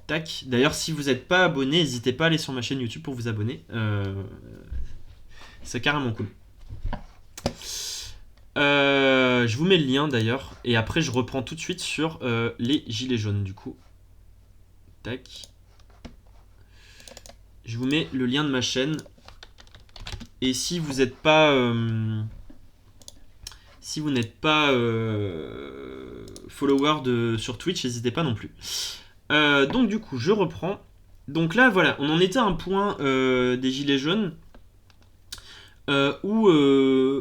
Tac. D'ailleurs, si vous n'êtes pas abonné, n'hésitez pas à aller sur ma chaîne YouTube pour vous abonner. C'est carrément cool. Je vous mets le lien d'ailleurs. Et après, je reprends tout de suite sur les gilets jaunes du coup. Tac. Je vous mets le lien de ma chaîne. Et si vous n'êtes pas... follower sur Twitch, n'hésitez pas non plus. Donc du coup, je reprends. Donc là, voilà, on en était à un point des gilets jaunes où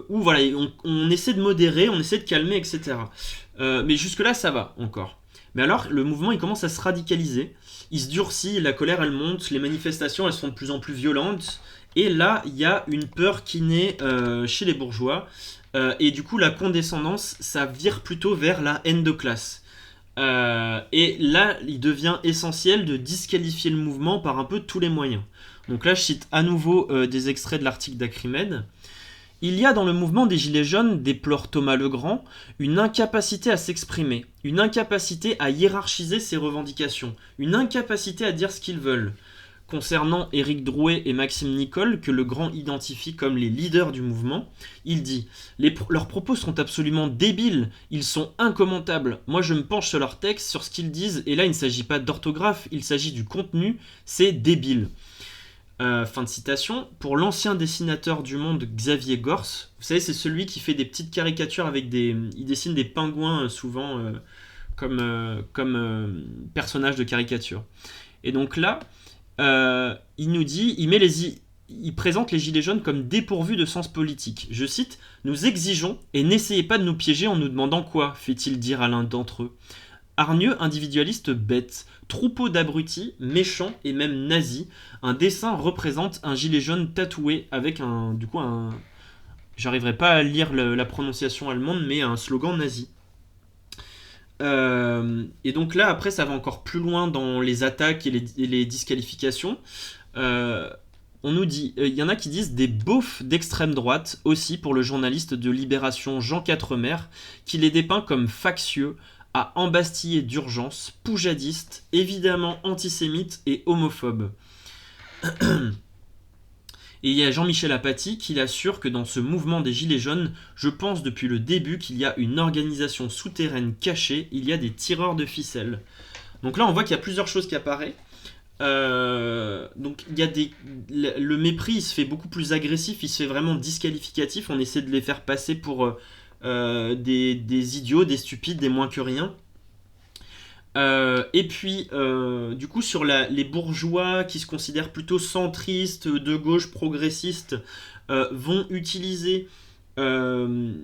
voilà, on essaie de modérer, on essaie de calmer, etc. Mais jusque-là, ça va encore. Mais alors, le mouvement, il commence à se radicaliser. Il se durcit, la colère, elle monte, les manifestations, elles sont de plus en plus violentes. Et là, il y a une peur qui naît chez les bourgeois. Et du coup, la condescendance, ça vire plutôt vers la haine de classe. Et là, il devient essentiel de disqualifier le mouvement par un peu tous les moyens. Donc là, je cite à nouveau des extraits de l'article d'Acrimed. Il y a dans le mouvement des Gilets jaunes, déplore Thomas Legrand, une incapacité à s'exprimer, une incapacité à hiérarchiser ses revendications, une incapacité à dire ce qu'ils veulent. Concernant Éric Drouet et Maxime Nicole, que Legrand identifie comme les leaders du mouvement, il dit « Leurs propos sont absolument débiles, ils sont incommentables. Moi je me penche sur leurs textes, sur ce qu'ils disent, et là il ne s'agit pas d'orthographe, il s'agit du contenu, c'est débile. » Fin de citation. Pour l'ancien dessinateur du Monde Xavier Gors, vous savez, c'est celui qui fait des petites caricatures avec il dessine des pingouins souvent comme personnages de caricature. Et donc là, il nous dit, il présente les gilets jaunes comme dépourvus de sens politique. Je cite, « Nous exigeons, et n'essayez pas de nous piéger en nous demandant quoi ?» fait-il dire à l'un d'entre eux. Hargneux, individualiste bête, troupeau d'abrutis, méchants et même nazis, un dessin représente un gilet jaune tatoué avec j'arriverai pas à lire la prononciation allemande, mais un slogan nazi. Et donc là, après, ça va encore plus loin dans les attaques et les disqualifications. On nous dit, il y en a qui disent des beaufs d'extrême droite aussi pour le journaliste de Libération Jean Quatremer, qui les dépeint comme factieux, à embastiller d'urgence, poujadiste, évidemment antisémite et homophobe. Et il y a Jean-Michel Apathy qui l'assure que dans ce mouvement des Gilets jaunes, je pense depuis le début qu'il y a une organisation souterraine cachée, il y a des tireurs de ficelles. Donc là, on voit qu'il y a plusieurs choses qui apparaissent. Donc il y a le mépris, il se fait beaucoup plus agressif, il se fait vraiment disqualificatif, on essaie de les faire passer pour des idiots, des stupides, des moins que rien. Et puis, du coup, sur les bourgeois qui se considèrent plutôt centristes, de gauche, progressistes, vont utiliser le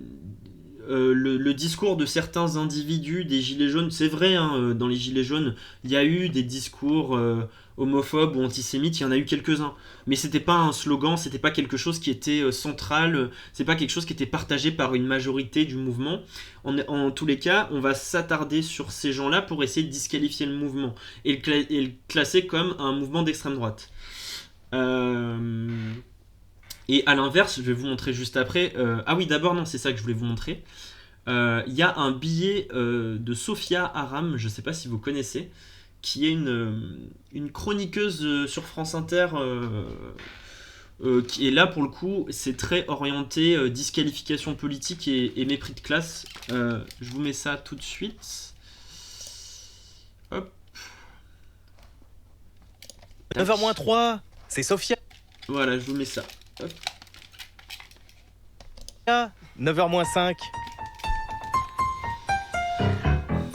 discours de certains individus des Gilets jaunes. C'est vrai, hein, dans les Gilets jaunes, il y a eu des discours homophobes ou antisémites, il y en a eu quelques-uns. Mais c'était pas un slogan, c'était pas quelque chose qui était central, c'est pas quelque chose qui était partagé par une majorité du mouvement. En tous les cas, on va s'attarder sur ces gens-là pour essayer de disqualifier le mouvement et le classer comme un mouvement d'extrême droite. Et à l'inverse, je vais vous montrer juste après. Ah oui, d'abord, non, c'est ça que je voulais vous montrer. Il y a un billet de Sophia Aram, je ne sais pas si vous connaissez, qui est une chroniqueuse sur France Inter, qui est là pour le coup, c'est très orienté disqualification politique et mépris de classe. Je vous mets ça tout de suite. Hop. 9h-3, c'est Sophia. Voilà, je vous mets ça. Hop. 9h-5.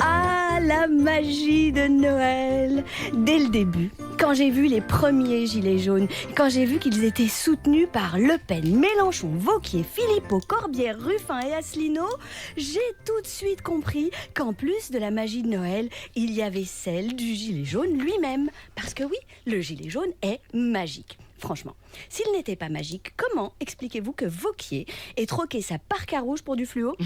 Ah, la magie de Noël! Dès le début, quand j'ai vu les premiers gilets jaunes, quand j'ai vu qu'ils étaient soutenus par Le Pen, Mélenchon, Wauquiez, Philippot, Corbière, Ruffin et Asselineau, j'ai tout de suite compris qu'en plus de la magie de Noël, il y avait celle du gilet jaune lui-même. Parce que oui, le gilet jaune est magique. Franchement, s'il n'était pas magique, comment expliquez-vous que Vauquier ait troqué sa parka rouge pour du fluo?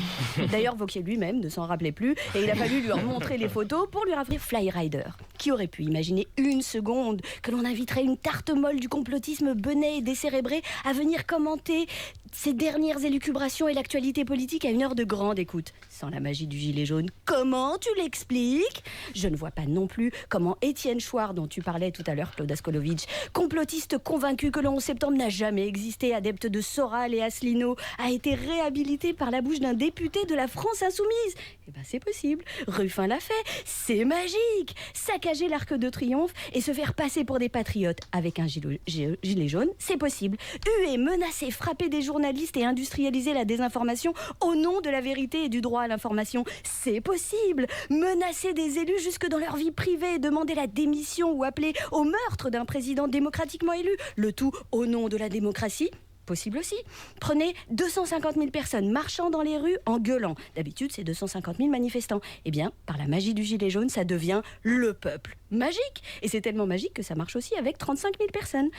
D'ailleurs, Vauquier lui-même ne s'en rappelait plus et il a fallu lui remontrer les photos pour lui rappeler Flyrider. Qui aurait pu imaginer une seconde que l'on inviterait une tarte molle du complotisme benet et décérébré à venir commenter ces dernières élucubrations et l'actualité politique à une heure de grande écoute? Sans la magie du gilet jaune, comment tu l'expliques? Je ne vois pas non plus comment Étienne Chouard, dont tu parlais tout à l'heure, Claude Askolovitch, complotiste convaincu que le 11 septembre n'a jamais existé, adepte de Soral et Asselineau, a été réhabilité par la bouche d'un député de la France Insoumise. Eh ben c'est possible, Ruffin l'a fait, c'est magique. Saccager l'Arc de Triomphe et se faire passer pour des patriotes avec un gilet jaune, c'est possible. Huer, menacer, frapper des journalistes et industrialiser la désinformation au nom de la vérité et du droit à l'information, c'est possible. Menacer des élus jusque dans leur vie privée, demander la démission ou appeler au meurtre d'un président démocratiquement élu, le tout au nom de la démocratie, possible aussi. Prenez 250 000 personnes marchant dans les rues en gueulant. D'habitude, c'est 250 000 manifestants. Eh bien, par la magie du gilet jaune, ça devient le peuple. Magique! Et c'est tellement magique que ça marche aussi avec 35 000 personnes.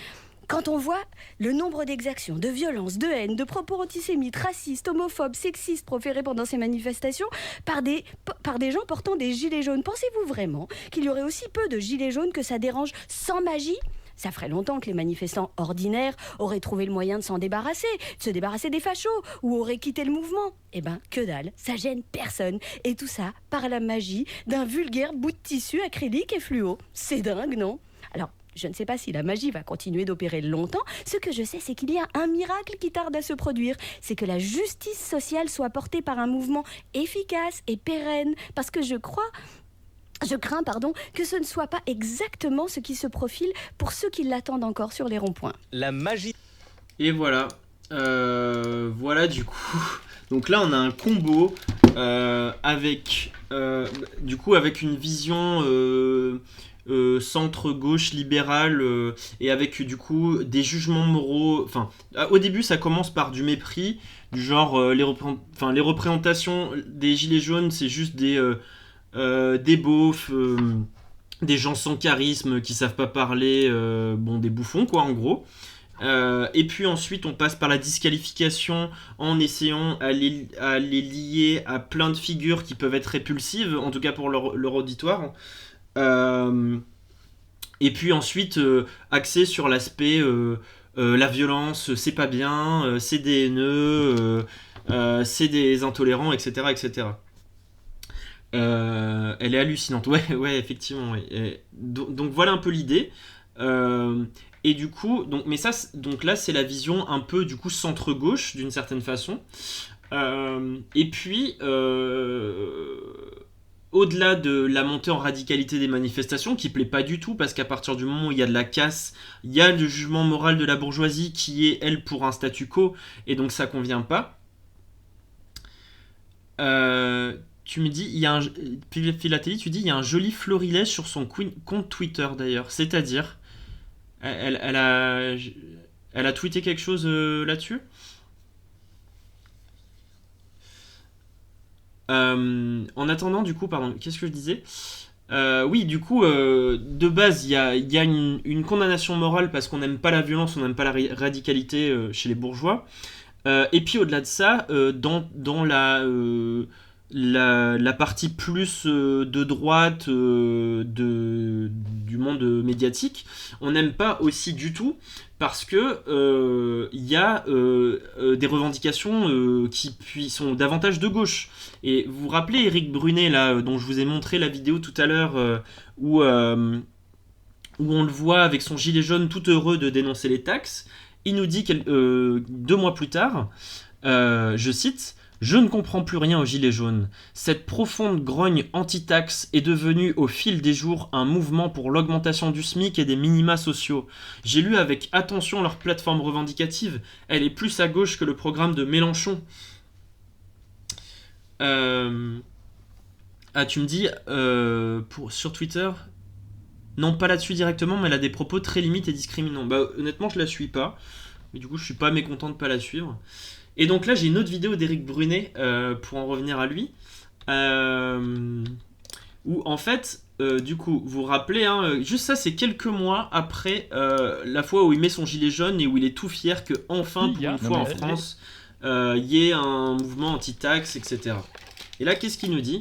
Quand on voit le nombre d'exactions, de violences, de haine, de propos antisémites, racistes, homophobes, sexistes proférés pendant ces manifestations par des gens portant des gilets jaunes, pensez-vous vraiment qu'il y aurait aussi peu de gilets jaunes que ça dérange sans magie ? Ça ferait longtemps que les manifestants ordinaires auraient trouvé le moyen de s'en débarrasser, de se débarrasser des fachos, ou auraient quitté le mouvement. Eh ben, que dalle, ça gêne personne. Et tout ça par la magie d'un vulgaire bout de tissu acrylique et fluo. C'est dingue, non ? Alors, je ne sais pas si la magie va continuer d'opérer longtemps. Ce que je sais, c'est qu'il y a un miracle qui tarde à se produire. C'est que la justice sociale soit portée par un mouvement efficace et pérenne. Parce que je crains, que ce ne soit pas exactement ce qui se profile pour ceux qui l'attendent encore sur les ronds-points. La magie. Et voilà. Voilà du coup. Donc là, on a un combo avec une vision centre-gauche libérale et avec du coup des jugements moraux. Enfin, au début, ça commence par du mépris, du genre les représentations des gilets jaunes, c'est juste des beaufs, des gens sans charisme qui savent pas parler, des bouffons quoi en gros. Et puis ensuite on passe par la disqualification en essayant à les lier à plein de figures qui peuvent être répulsives, en tout cas pour leur auditoire. Et puis ensuite axé sur l'aspect la violence c'est pas bien, c'est des haineux, c'est des intolérants, etc. etc. Elle est hallucinante, ouais effectivement. Ouais. Donc voilà un peu l'idée. Et du coup, donc là c'est la vision un peu du coup centre-gauche d'une certaine façon. Et puis au-delà de la montée en radicalité des manifestations, qui plaît pas du tout, parce qu'à partir du moment où il y a de la casse, il y a le jugement moral de la bourgeoisie qui est, elle, pour un statu quo, et donc ça convient pas. Tu me dis, Philatélie, tu dis, il y a un joli florilège sur son compte Twitter, d'ailleurs. C'est-à-dire, elle a tweeté quelque chose là-dessus ? En attendant, du coup, pardon, qu'est-ce que je disais ? Oui, du coup, de base, il y a une condamnation morale parce qu'on n'aime pas la violence, on n'aime pas la radicalité chez les bourgeois. Et puis au-delà de ça, dans la partie plus de droite du monde médiatique, on n'aime pas aussi du tout parce que y a des revendications qui sont davantage de gauche. Et vous vous rappelez Éric Brunet là, dont je vous ai montré la vidéo tout à l'heure où on le voit avec son gilet jaune tout heureux de dénoncer les taxes. Il nous dit 2 mois plus tard, je cite, « Je ne comprends plus rien aux gilets jaunes. Cette profonde grogne anti-taxe est devenue au fil des jours un mouvement pour l'augmentation du SMIC et des minima sociaux. J'ai lu avec attention leur plateforme revendicative. Elle est plus à gauche que le programme de Mélenchon. » Tu me dis, sur Twitter... Non, pas là-dessus directement, mais elle a des propos très limites et discriminants. Honnêtement, je la suis pas. Mais du coup, je suis pas mécontent de pas la suivre. Et donc là, j'ai une autre vidéo d'Éric Brunet, pour en revenir à lui. Où, en fait, du coup, vous vous rappelez, hein, juste ça, c'est quelques mois après la fois où il met son gilet jaune et où il est tout fier que enfin, pour une fois en France, il y ait un mouvement anti-taxe, etc. Et là, qu'est-ce qu'il nous dit ?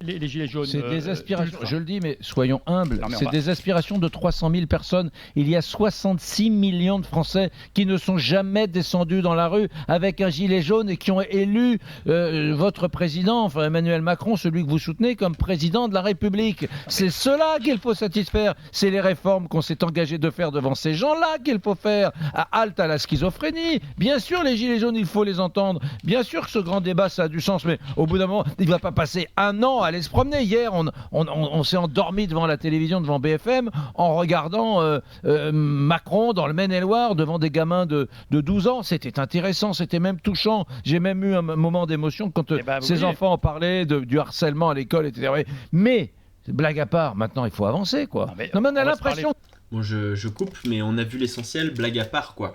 Les gilets jaunes. C'est des aspirations, je le dis, mais soyons humbles, Non, mais c'est des aspirations de 300 000 personnes. Il y a 66 millions de Français qui ne sont jamais descendus dans la rue avec un gilet jaune et qui ont élu votre président, enfin Emmanuel Macron, celui que vous soutenez, comme président de la République. C'est cela qu'il faut satisfaire. C'est les réformes qu'on s'est engagé de faire devant ces gens-là qu'il faut faire. Halte à la schizophrénie. Bien sûr, les gilets jaunes, il faut les entendre. Bien sûr que ce grand débat, ça a du sens, mais au bout d'un moment, il ne va pas passer un an à aller se promener. Hier, on s'est endormi devant la télévision, devant BFM, en regardant Macron dans le Maine-et-Loire, devant des gamins de 12 ans. C'était intéressant, c'était même touchant. J'ai même eu un moment d'émotion quand ces enfants en parlaient du harcèlement à l'école, etc. Mais, blague à part, maintenant, il faut avancer, quoi. Non, mais on a l'impression... Bon, je coupe, mais on a vu l'essentiel, blague à part, quoi.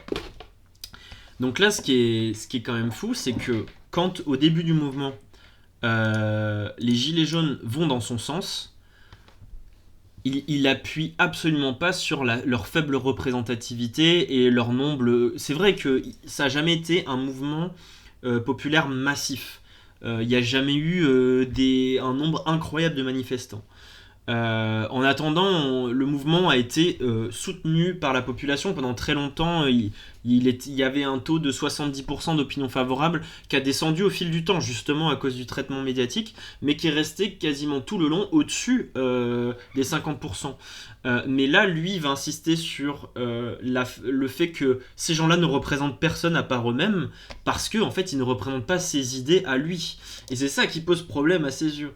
Donc là, ce qui est quand même fou, c'est que quand, au début du mouvement, les gilets jaunes vont dans son sens, il appuie absolument pas sur leur faible représentativité et leur nombre. C'est vrai que ça n'a jamais été un mouvement populaire massif. Il n'y a jamais eu un nombre incroyable de manifestants. En attendant, le mouvement a été soutenu par la population pendant très longtemps. Il y avait un taux de 70% d'opinion favorable qui a descendu au fil du temps, justement à cause du traitement médiatique, mais qui est resté quasiment tout le long au-dessus des 50%. Mais là, lui, il va insister sur le fait que ces gens-là ne représentent personne à part eux-mêmes, parce qu'en fait, ils ne représentent pas ses idées à lui. Et c'est ça qui pose problème à ses yeux.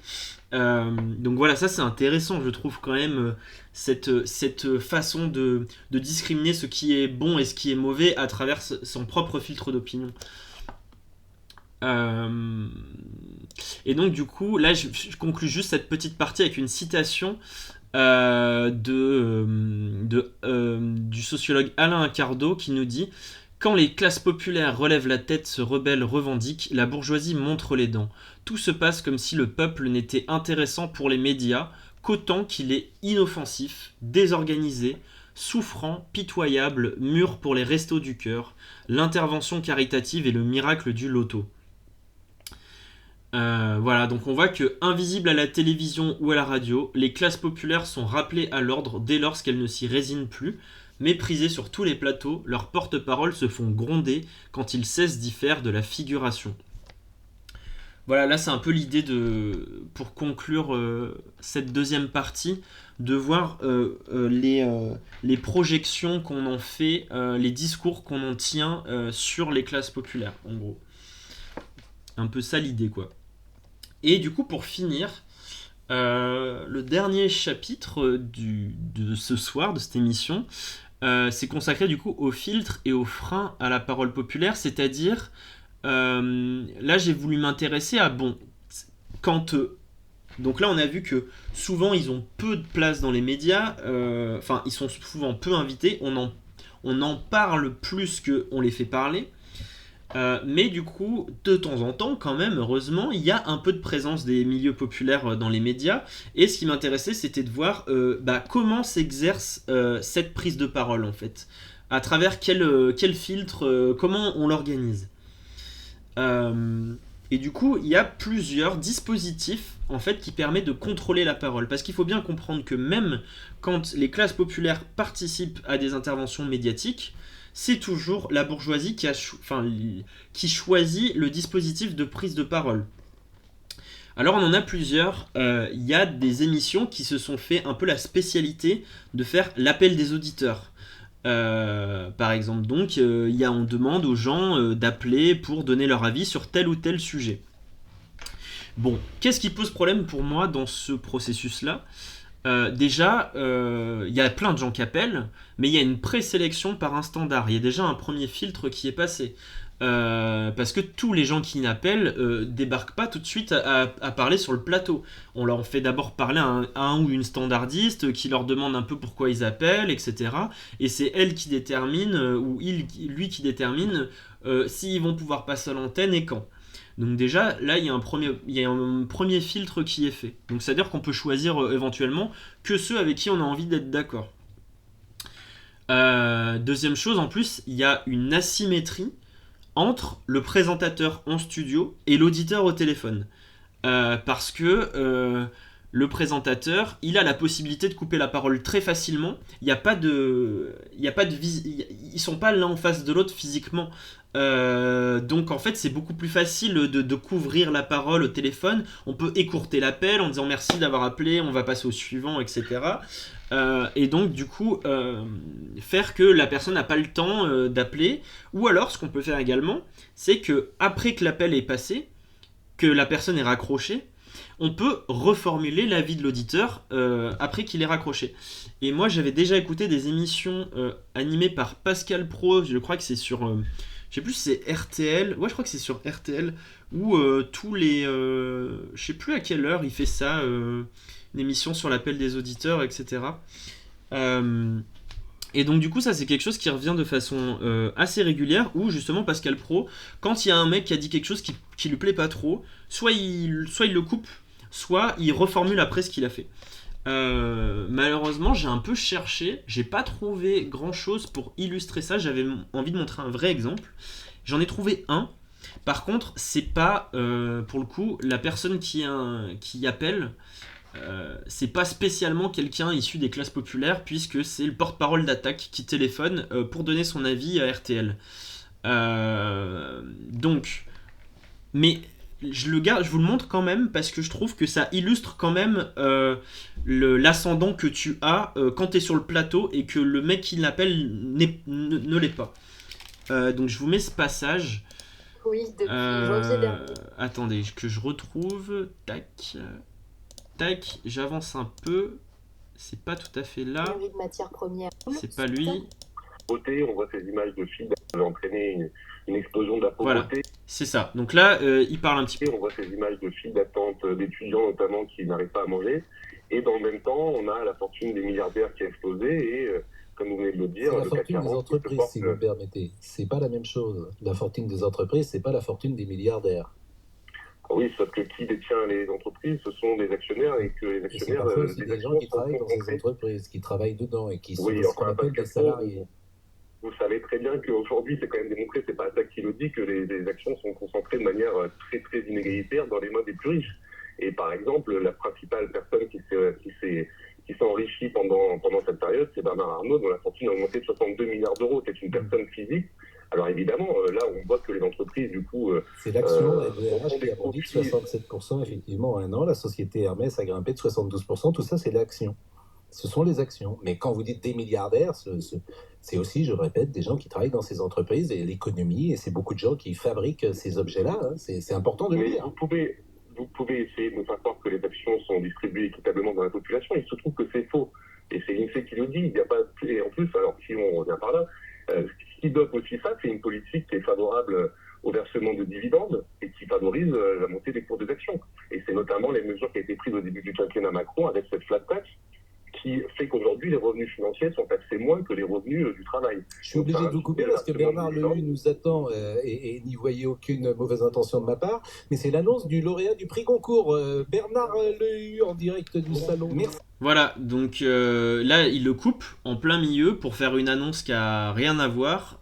Donc voilà, ça c'est intéressant, je trouve quand même cette façon de discriminer ce qui est bon et ce qui est mauvais à travers son propre filtre d'opinion. Et donc du coup, là je conclue juste cette petite partie avec une citation du sociologue Alain Accardo qui nous dit: quand les classes populaires relèvent la tête, se rebellent, revendiquent, la bourgeoisie montre les dents. Tout se passe comme si le peuple n'était intéressant pour les médias qu'autant qu'il est inoffensif, désorganisé, souffrant, pitoyable, mûr pour les restos du cœur, l'intervention caritative et le miracle du loto. Voilà, donc on voit que, invisibles à la télévision ou à la radio, les classes populaires sont rappelées à l'ordre dès lors qu'elles ne s'y résignent plus. Méprisés sur tous les plateaux, leurs porte-paroles se font gronder quand ils cessent d'y faire de la figuration. Voilà, là c'est un peu l'idée pour conclure cette deuxième partie, de voir les projections qu'on en fait, les discours qu'on en tient sur les classes populaires, en gros. Un peu ça l'idée, quoi. Et du coup, pour finir, le dernier chapitre de ce soir, de cette émission, c'est consacré du coup aux filtres et aux freins à la parole populaire, c'est-à-dire là j'ai voulu m'intéresser à donc là on a vu que souvent ils ont peu de place dans les médias, enfin ils sont souvent peu invités, on en parle plus qu'on les fait parler. Mais du coup, de temps en temps, quand même, heureusement, il y a un peu de présence des milieux populaires dans les médias. Et ce qui m'intéressait, c'était de voir comment s'exerce cette prise de parole, en fait. À travers quel filtre, comment on l'organise. Et du coup, il y a plusieurs dispositifs, en fait, qui permettent de contrôler la parole. Parce qu'il faut bien comprendre que même quand les classes populaires participent à des interventions médiatiques, c'est toujours la bourgeoisie qui choisit le dispositif de prise de parole. Alors on en a plusieurs. Il y a des émissions qui se sont fait un peu la spécialité de faire l'appel des auditeurs. Par exemple, donc, on demande aux gens d'appeler pour donner leur avis sur tel ou tel sujet. Bon, qu'est-ce qui pose problème pour moi dans ce processus-là ? Déjà, il y a plein de gens qui appellent, mais il y a une présélection par un standard. Il y a déjà un premier filtre qui est passé. Parce que tous les gens qui appellent débarquent pas tout de suite à parler sur le plateau. On leur fait d'abord parler à un ou une standardiste qui leur demande un peu pourquoi ils appellent, etc. Et c'est elle qui détermine, ou lui qui détermine s'ils vont pouvoir passer à l'antenne et quand. Donc déjà, là, il y a un premier filtre qui est fait. Donc c'est-à-dire qu'on peut choisir éventuellement que ceux avec qui on a envie d'être d'accord. Deuxième chose, en plus, il y a une asymétrie entre le présentateur en studio et l'auditeur au téléphone. Parce que le présentateur, il a la possibilité de couper la parole très facilement. Ils sont pas l'un en face de l'autre physiquement. Donc en fait, c'est beaucoup plus facile de couvrir la parole au téléphone. On peut écourter l'appel en disant merci d'avoir appelé, on va passer au suivant, etc. Et donc du coup, faire que la personne n'a pas le temps d'appeler. Ou alors, ce qu'on peut faire également, c'est que après que l'appel est passé, que la personne est raccrochée, on peut reformuler l'avis de l'auditeur après qu'il ait raccroché. Et moi, j'avais déjà écouté des émissions animées par Pascal Praud, je crois que c'est sur... je sais plus si c'est RTL, ouais je crois que c'est sur RTL, où tous les... je sais plus à quelle heure il fait ça, une émission sur l'appel des auditeurs, etc. Et donc du coup ça c'est quelque chose qui revient de façon assez régulière, où justement Pascal Praud, quand il y a un mec qui a dit quelque chose qui lui plaît pas trop, soit il le coupe, soit il reformule après ce qu'il a fait. Malheureusement j'ai un peu cherché, j'ai pas trouvé grand chose pour illustrer ça, j'avais envie de montrer un vrai exemple, j'en ai trouvé un. Par contre c'est pas pour le coup la personne qui appelle, c'est pas spécialement quelqu'un issu des classes populaires, puisque c'est le porte-parole d'Attaque qui téléphone pour donner son avis à RTL. Donc, mais je vous le montre quand même parce que je trouve que ça illustre quand même l'ascendant que tu as quand tu es sur le plateau et que le mec qui l'appelle ne l'est pas. Donc je vous mets ce passage. Oui, depuis janvier dernier. Attendez, que je retrouve. Tac. Tac, j'avance un peu. C'est pas tout à fait là. Pénurie de matières premières. C'est pas lui. Pauvreté, on voit ces images de filles qui ont entraîné une explosion de la pauvreté. Voilà, c'est ça. Donc là, il parle un petit peu. On voit ces images de files d'attente d'étudiants notamment qui n'arrivent pas à manger. Et dans le même temps, on a la fortune des milliardaires qui a explosé et, comme vous venez de le dire, c'est la le fortune CAC des 40 entreprises, si vous me permettez. C'est pas la même chose. La fortune des entreprises, c'est pas la fortune des milliardaires. Oui, sauf que qui détient les entreprises, ce sont des actionnaires et que les Et c'est actionnaires... parfois aussi des gens qui travaillent dans ces entreprises, qui travaillent dedans et qui sont ce qu'on appelle des salariés. Vous savez très bien qu'aujourd'hui, c'est quand même démontré, c'est pas ça qui le dit, que les actions sont concentrées de manière très très inégalitaire dans les mains des plus riches. Et par exemple, la principale personne qui s'est enrichie pendant cette période, c'est Bernard Arnault, dont la fortune a augmenté de 62 milliards d'euros. C'est une personne physique. Alors évidemment, là, on voit que les entreprises, du coup... c'est l'action LVMH qui a bondi de 67% effectivement en un an. La société Hermès a grimpé de 72%. Tout ça, c'est l'action. Ce sont les actions. Mais quand vous dites des milliardaires, c'est aussi, je le répète, des gens qui travaillent dans ces entreprises et l'économie, et c'est beaucoup de gens qui fabriquent ces objets-là. Hein. C'est important de le dire. Vous pouvez essayer de nous faire croire que les actions sont distribuées équitablement dans la population. Il se trouve que c'est faux. Et c'est l'INSEE qui le dit. Il n'y a pas... Et en plus, alors si on revient par là, ce qui dope aussi ça, c'est une politique qui est favorable au versement de dividendes et qui favorise la montée des cours des actions. Et c'est notamment les mesures qui ont été prises au début du quinquennat Macron avec cette flat tax, qui fait qu'aujourd'hui, les revenus financiers sont taxés moins que les revenus du travail. Je suis obligé de vous couper parce que Bernard Lehu nous attend et n'y voyez aucune mauvaise intention de ma part, mais c'est l'annonce du lauréat du prix Goncourt, Bernard Lehu, en direct du salon. Merci. Voilà, donc là, il le coupe en plein milieu pour faire une annonce qui a rien à voir.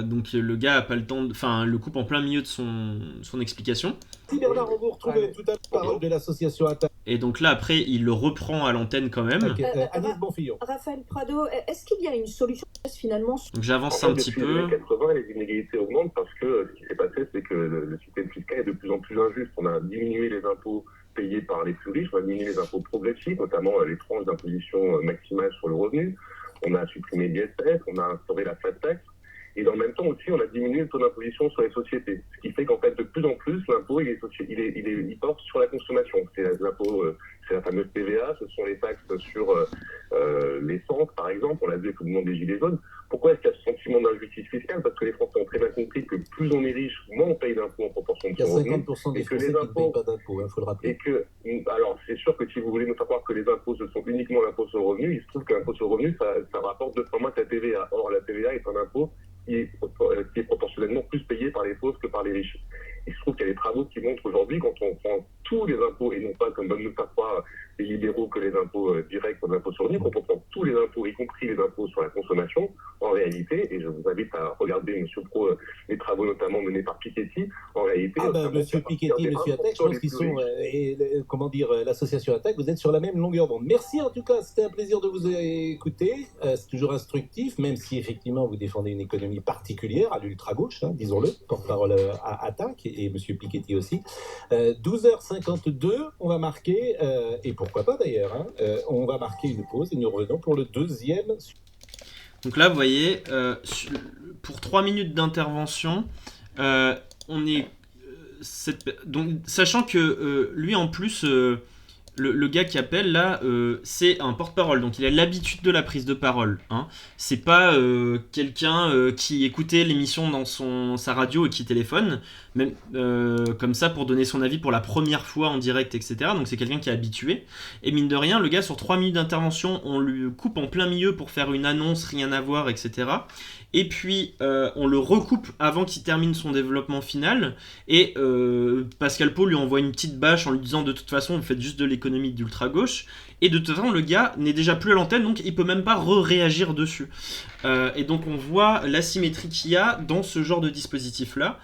Donc le gars a pas le temps, enfin, le coupe en plein milieu de son explication. Si Bernard, on vous retrouve tout à l'heure parole de l'association Attaque. Et donc là, après, il le reprend à l'antenne quand même. Agnès Bonfillon. Raphaël Prado, est-ce qu'il y a une solution finalement? Donc j'avance un petit peu. Depuis les années 80, les inégalités augmentent parce que ce qui s'est passé, c'est que le système fiscal est de plus en plus injuste. On a diminué les impôts payés par les plus riches, on a diminué les impôts progressifs, notamment les tranches d'imposition maximale sur le revenu. On a supprimé l'ISF, on a instauré la flat tax. Et dans le même temps aussi, on a diminué le taux d'imposition sur les sociétés. Ce qui fait qu'en fait, de plus en plus, l'impôt, il porte sur la consommation. C'est la fameuse TVA, ce sont les taxes sur l'essence, par exemple. On l'a vu avec le mouvement des Gilets jaunes. Pourquoi est-ce qu'il y a ce sentiment d'injustice fiscale? Parce que les Français ont très bien compris que plus on est riche, moins on paye d'impôts en proportion de son revenu. Il y a 50% des Français qui ne payent pas d'impôts, il faut le rappeler. Alors, c'est sûr que si vous voulez nous faire croire que les impôts, ce sont uniquement l'impôt sur le revenu, il se trouve que l'impôt sur le revenu, ça rapporte 2 fois moins que la TVA. Or, la TVA est un impôt qui est proportionnellement plus payé par les pauvres que par les riches. Et je trouve qu'il y a des travaux qui montrent aujourd'hui, quand on prend tous les impôts, et non pas comme veulent nous faire croire les libéraux que les impôts directs ou l'impôt sur le revenu, quand on prend tous les impôts, y compris les impôts sur la consommation, en réalité, et je vous invite à regarder, Monsieur Pro, les travaux notamment menés par Piketty, en réalité... Monsieur Piketty, Monsieur Attaque, je pense qu'ils sont, l'association Attaque, vous êtes sur la même longueur d'onde. Merci en tout cas, c'était un plaisir de vous écouter, c'est toujours instructif, même si effectivement vous défendez une économie particulière, à l'ultra-gauche, disons-le, porte-parole à Attaque, et Monsieur Piketty aussi. 12h52, on va marquer, et pourquoi pas d'ailleurs, on va marquer une pause et nous revenons pour le deuxième. Donc là, vous voyez, pour 3 minutes d'intervention, on est... donc, sachant que lui, en plus, le gars qui appelle, là, c'est un porte-parole. Donc, il a l'habitude de la prise de parole. C'est pas quelqu'un qui écoutait l'émission dans sa radio et qui téléphone, même comme ça, pour donner son avis pour la première fois en direct, etc. Donc, c'est quelqu'un qui est habitué. Et mine de rien, le gars, sur 3 minutes d'intervention, on lui coupe en plein milieu pour faire une annonce, rien à voir, etc. Et puis, on le recoupe avant qu'il termine son développement final. Et Pascal Pau lui envoie une petite bâche en lui disant, de toute façon, vous faites juste de l'économie d'ultra-gauche. Et de toute façon, le gars n'est déjà plus à l'antenne, donc il peut même pas réagir dessus. Et donc, on voit l'asymétrie qu'il y a dans ce genre de dispositif-là.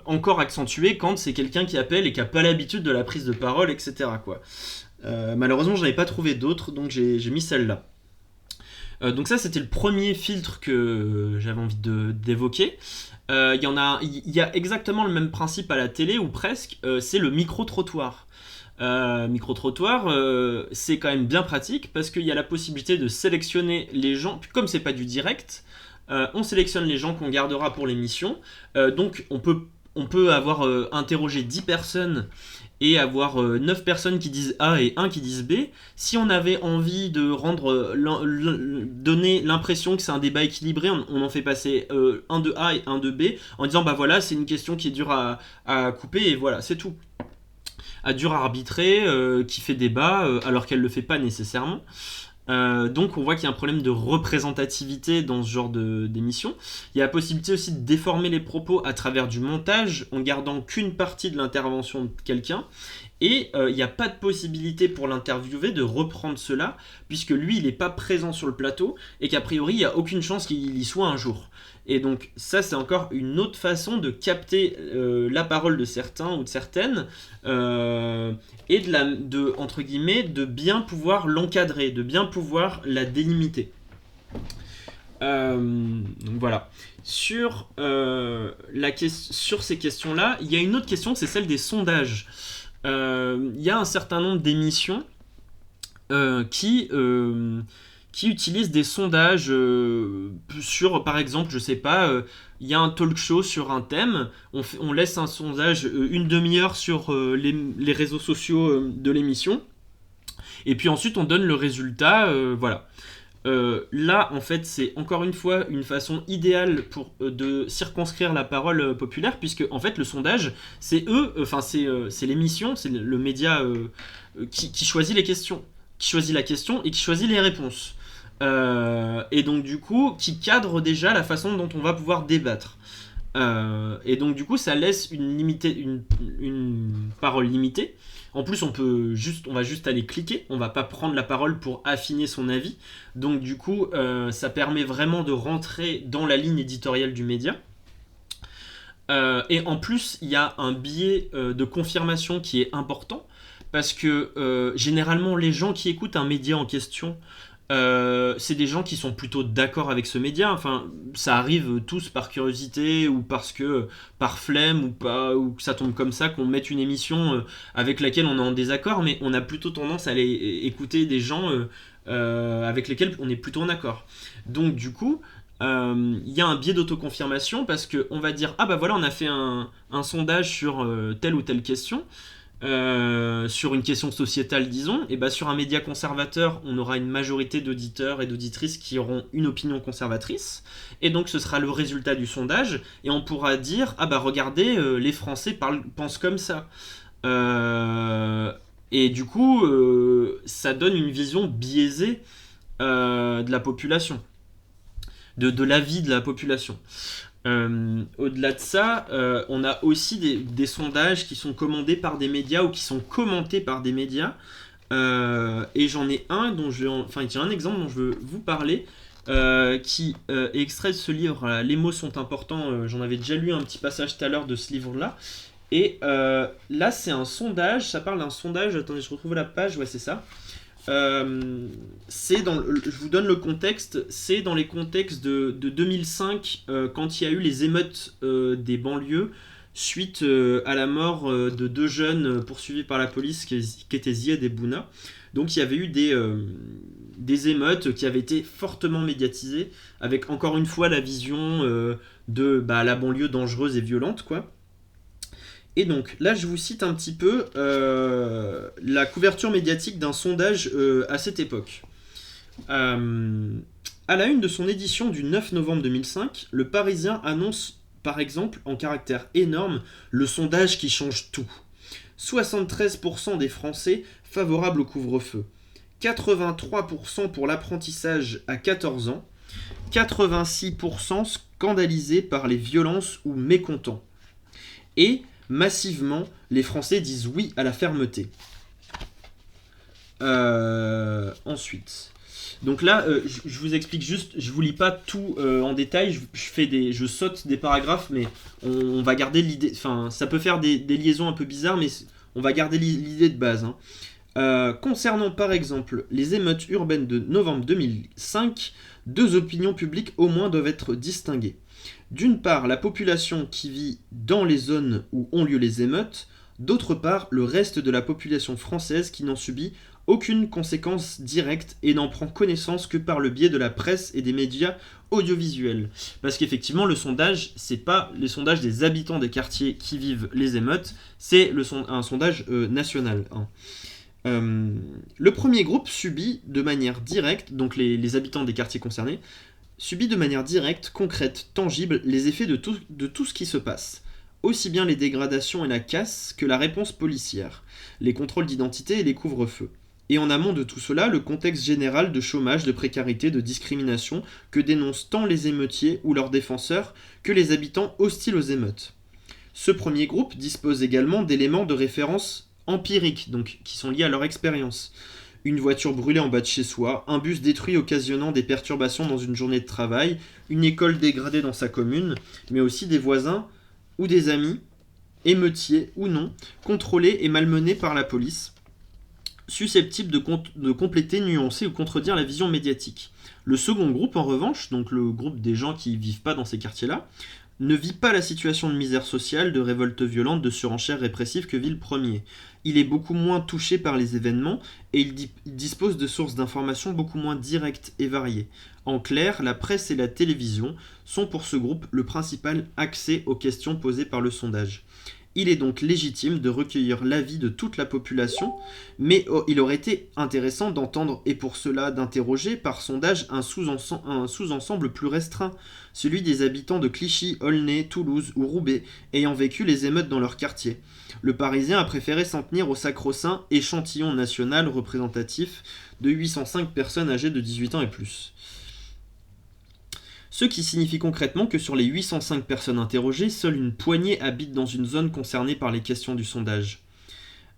Encore accentué quand c'est quelqu'un qui appelle et qui n'a pas l'habitude de la prise de parole, etc. quoi. Malheureusement, je n'avais pas trouvé d'autres, donc j'ai mis celle-là. Donc ça, c'était le premier filtre que j'avais envie d'évoquer. Il y a exactement le même principe à la télé, ou presque, c'est le micro-trottoir. Micro-trottoir, c'est quand même bien pratique, parce qu'il y a la possibilité de sélectionner les gens, comme c'est pas du direct, on sélectionne les gens qu'on gardera pour l'émission, donc on peut avoir interrogé 10 personnes, et avoir 9 personnes qui disent A et 1 qui disent B. Si on avait envie de donner l'impression que c'est un débat équilibré, on en fait passer un de A et un de B, en disant bah voilà, c'est une question qui est dure à couper, et voilà, c'est tout. Dure à arbitrer, qui fait débat, alors qu'elle le fait pas nécessairement. Donc on voit qu'il y a un problème de représentativité dans ce genre d'émission. Il y a la possibilité aussi de déformer les propos à travers du montage en gardant qu'une partie de l'intervention de quelqu'un, et il n'y a pas de possibilité pour l'interviewé de reprendre cela, puisque lui il n'est pas présent sur le plateau et qu'a priori il n'y a aucune chance qu'il y soit un jour. Et donc ça, c'est encore une autre façon de capter la parole de certains ou de certaines, et entre guillemets, de bien pouvoir l'encadrer, de bien pouvoir la délimiter. Donc voilà. Sur ces questions-là, il y a une autre question, c'est celle des sondages. Il y a un certain nombre d'émissions qui utilisent des sondages sur, par exemple, je sais pas, il y a un talk show sur un thème, on laisse un sondage une demi-heure sur les réseaux sociaux de l'émission, et puis ensuite on donne le résultat, voilà. Là, en fait, c'est encore une fois une façon idéale de circonscrire la parole populaire, puisque en fait le sondage, c'est c'est l'émission, c'est le média qui choisit les questions, qui choisit la question et qui choisit les réponses. Et donc du coup qui cadre déjà la façon dont on va pouvoir débattre, et donc du coup ça laisse une parole limitée. En plus on va juste aller cliquer, on va pas prendre la parole pour affiner son avis, donc du coup ça permet vraiment de rentrer dans la ligne éditoriale du média. Et en plus il y a un biais de confirmation qui est important, parce que généralement les gens qui écoutent un média en question, c'est des gens qui sont plutôt d'accord avec ce média. Enfin, ça arrive tous par curiosité, ou parce que par flemme, ou que ça tombe comme ça, qu'on mette une émission avec laquelle on est en désaccord, mais on a plutôt tendance à aller écouter des gens avec lesquels on est plutôt en accord. Donc du coup, il y a un biais d'autoconfirmation, parce qu'on va dire ah bah voilà, on a fait un sondage sur telle ou telle question, sur une question sociétale, disons, et bah sur un média conservateur, on aura une majorité d'auditeurs et d'auditrices qui auront une opinion conservatrice, et donc ce sera le résultat du sondage, et on pourra dire ah bah regardez, les Français pensent comme ça, et du coup ça donne une vision biaisée de la population. de l'avis de la population. Au-delà de ça, on a aussi des sondages qui sont commandés par des médias ou qui sont commentés par des médias. Et j'en ai un j'ai un exemple dont je veux vous parler, qui est extrait de ce livre, Les mots sont importants. J'en avais déjà lu un petit passage tout à l'heure de ce livre-là. Et là, c'est un sondage, ça parle d'un sondage, attendez, je retrouve la page, ouais, c'est ça. Je vous donne le contexte, c'est dans les contextes de 2005, quand il y a eu les émeutes des banlieues, suite à la mort de 2 jeunes poursuivis par la police qui étaient Ziad et Bouna. Donc il y avait eu des émeutes qui avaient été fortement médiatisées, avec encore une fois la vision de la banlieue dangereuse et violente, quoi. Et donc, là, je vous cite un petit peu la couverture médiatique d'un sondage à cette époque. À la une de son édition du 9 novembre 2005, le Parisien annonce, par exemple, en caractère énorme, le sondage qui change tout. 73% des Français favorables au couvre-feu. 83% pour l'apprentissage à 14 ans. 86% scandalisés par les violences ou mécontents. Et massivement, les Français disent oui à la fermeté. Ensuite, donc là, je vous explique juste, je vous lis pas tout en détail, je saute des paragraphes, mais on va garder l'idée, enfin, ça peut faire des liaisons un peu bizarres, mais on va garder l'idée de base. Concernant par exemple les émeutes urbaines de novembre 2005, 2 opinions publiques au moins doivent être distinguées. D'une part, la population qui vit dans les zones où ont lieu les émeutes, d'autre part, le reste de la population française qui n'en subit aucune conséquence directe et n'en prend connaissance que par le biais de la presse et des médias audiovisuels. Parce qu'effectivement, le sondage, c'est pas les sondages des habitants des quartiers qui vivent les émeutes, c'est un sondage national. Le premier groupe subit de manière directe, donc les habitants des quartiers concernés, subit de manière directe, concrète, tangible, les effets de tout ce qui se passe. Aussi bien les dégradations et la casse que la réponse policière, les contrôles d'identité et les couvre-feux. Et en amont de tout cela, le contexte général de chômage, de précarité, de discrimination que dénoncent tant les émeutiers ou leurs défenseurs que les habitants hostiles aux émeutes. Ce premier groupe dispose également d'éléments de référence empiriques, donc qui sont liés à leur expérience. Une voiture brûlée en bas de chez soi, un bus détruit occasionnant des perturbations dans une journée de travail, une école dégradée dans sa commune, mais aussi des voisins ou des amis, émeutiers ou non, contrôlés et malmenés par la police, susceptibles de compléter, nuancer ou contredire la vision médiatique. Le second groupe, en revanche, donc le groupe des gens qui ne vivent pas dans ces quartiers-là, ne vit pas la situation de misère sociale, de révolte violente, de surenchère répressive que vit le premier. Il est beaucoup moins touché par les événements et il dispose de sources d'informations beaucoup moins directes et variées. En clair, la presse et la télévision sont pour ce groupe le principal accès aux questions posées par le sondage. Il est donc légitime de recueillir l'avis de toute la population, mais il aurait été intéressant d'entendre, et pour cela d'interroger par sondage un sous-ensemble plus restreint, celui des habitants de Clichy, Aulnay, Toulouse ou Roubaix, ayant vécu les émeutes dans leur quartier. Le Parisien a préféré s'en tenir au sacro-saint échantillon national représentatif de 805 personnes âgées de 18 ans et plus. Ce qui signifie concrètement que sur les 805 personnes interrogées, seule une poignée habite dans une zone concernée par les questions du sondage.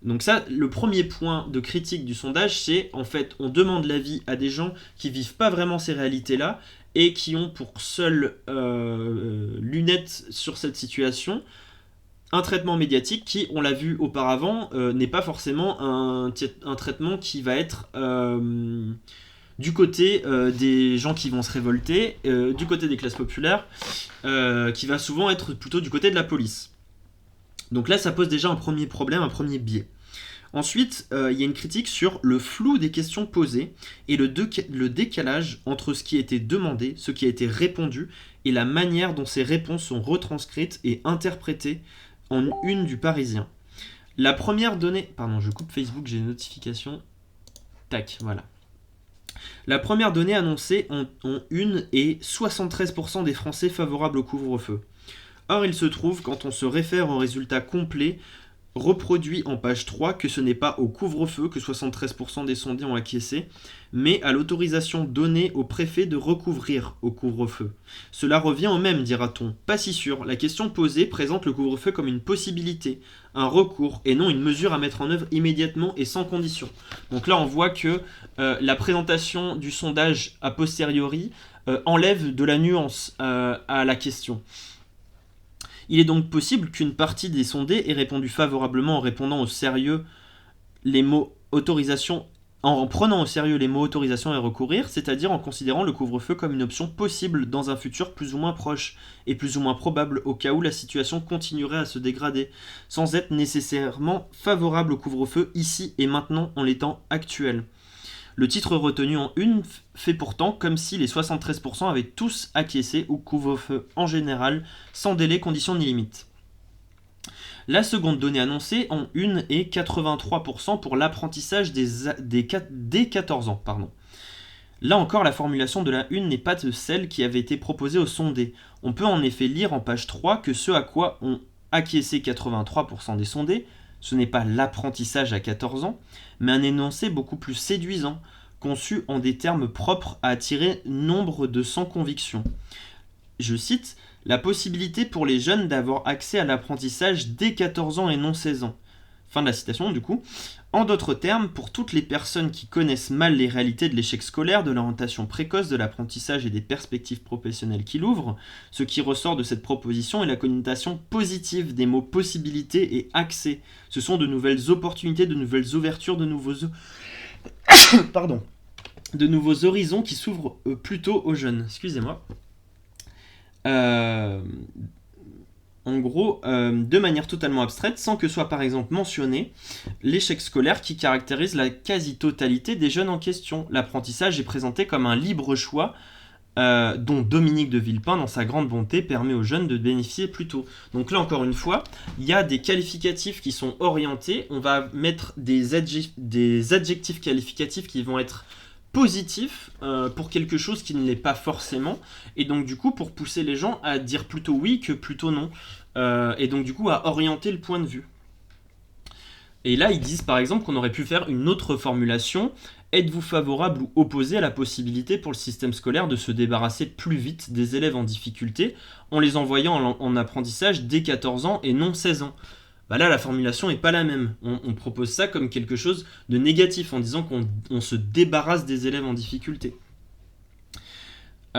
Donc ça, le premier point de critique du sondage, c'est en fait, on demande l'avis à des gens qui vivent pas vraiment ces réalités-là et qui ont pour seule lunette sur cette situation un traitement médiatique qui, on l'a vu auparavant, n'est pas forcément un traitement qui va être du côté des gens qui vont se révolter, du côté des classes populaires, qui va souvent être plutôt du côté de la police. Donc là, ça pose déjà un premier problème, un premier biais. Ensuite, il y a une critique sur le flou des questions posées et le décalage entre ce qui a été demandé, ce qui a été répondu, et la manière dont ces réponses sont retranscrites et interprétées en une du Parisien. La première donnée... Pardon, je coupe Facebook, j'ai une notification. Tac, voilà. La première donnée annoncée en une est 73% des Français favorables au couvre-feu. Or, il se trouve, quand on se réfère aux résultats complets, reproduit en page 3 que ce n'est pas au couvre-feu que 73% des sondés ont acquiescé, mais à l'autorisation donnée au préfet de recouvrir au couvre-feu. Cela revient au même, dira-t-on. Pas si sûr. La question posée présente le couvre-feu comme une possibilité, un recours, et non une mesure à mettre en œuvre immédiatement et sans condition. Donc là, on voit que la présentation du sondage a posteriori enlève de la nuance à la question. Il est donc possible qu'une partie des sondés ait répondu favorablement en répondant au sérieux les mots autorisation, en prenant au sérieux les mots autorisation et recourir, c'est-à-dire en considérant le couvre-feu comme une option possible dans un futur plus ou moins proche et plus ou moins probable au cas où la situation continuerait à se dégrader, sans être nécessairement favorable au couvre-feu ici et maintenant en l'état actuel. Le titre retenu en une fait pourtant comme si les 73% avaient tous acquiescé au couvre-feu en général, sans délai, condition ni limite. La seconde donnée annoncée en une est 83% pour l'apprentissage dès 14 ans. Là encore, la formulation de la une n'est pas de celle qui avait été proposée aux sondés. On peut en effet lire en page 3 que ce à quoi ont acquiescé 83% des sondés, ce n'est pas l'apprentissage à 14 ans, mais un énoncé beaucoup plus séduisant, conçu en des termes propres à attirer nombre de sans conviction. Je cite, « La possibilité pour les jeunes d'avoir accès à l'apprentissage dès 14 ans et non 16 ans. » Fin de la citation du coup. En d'autres termes, pour toutes les personnes qui connaissent mal les réalités de l'échec scolaire, de l'orientation précoce, de l'apprentissage et des perspectives professionnelles qu'il ouvre, ce qui ressort de cette proposition est la connotation positive des mots possibilité et accès. Ce sont de nouvelles opportunités, de nouvelles ouvertures, de nouveaux horizons qui s'ouvrent plutôt aux jeunes. Excusez-moi. En gros, de manière totalement abstraite, sans que soit par exemple mentionné l'échec scolaire qui caractérise la quasi-totalité des jeunes en question. L'apprentissage est présenté comme un libre choix dont Dominique de Villepin, dans sa grande bonté, permet aux jeunes de bénéficier plus tôt. Donc là, encore une fois, il y a des qualificatifs qui sont orientés. On va mettre des adjectifs qualificatifs qui vont être positif pour quelque chose qui ne l'est pas forcément, et donc du coup pour pousser les gens à dire plutôt oui que plutôt non, et donc du coup à orienter le point de vue. Et là ils disent par exemple qu'on aurait pu faire une autre formulation: êtes-vous favorable ou opposé à la possibilité pour le système scolaire de se débarrasser plus vite des élèves en difficulté en les envoyant en apprentissage dès 14 ans et non 16 ans? Bah là, la formulation n'est pas la même. On propose ça comme quelque chose de négatif, en disant qu'on se débarrasse des élèves en difficulté. Ou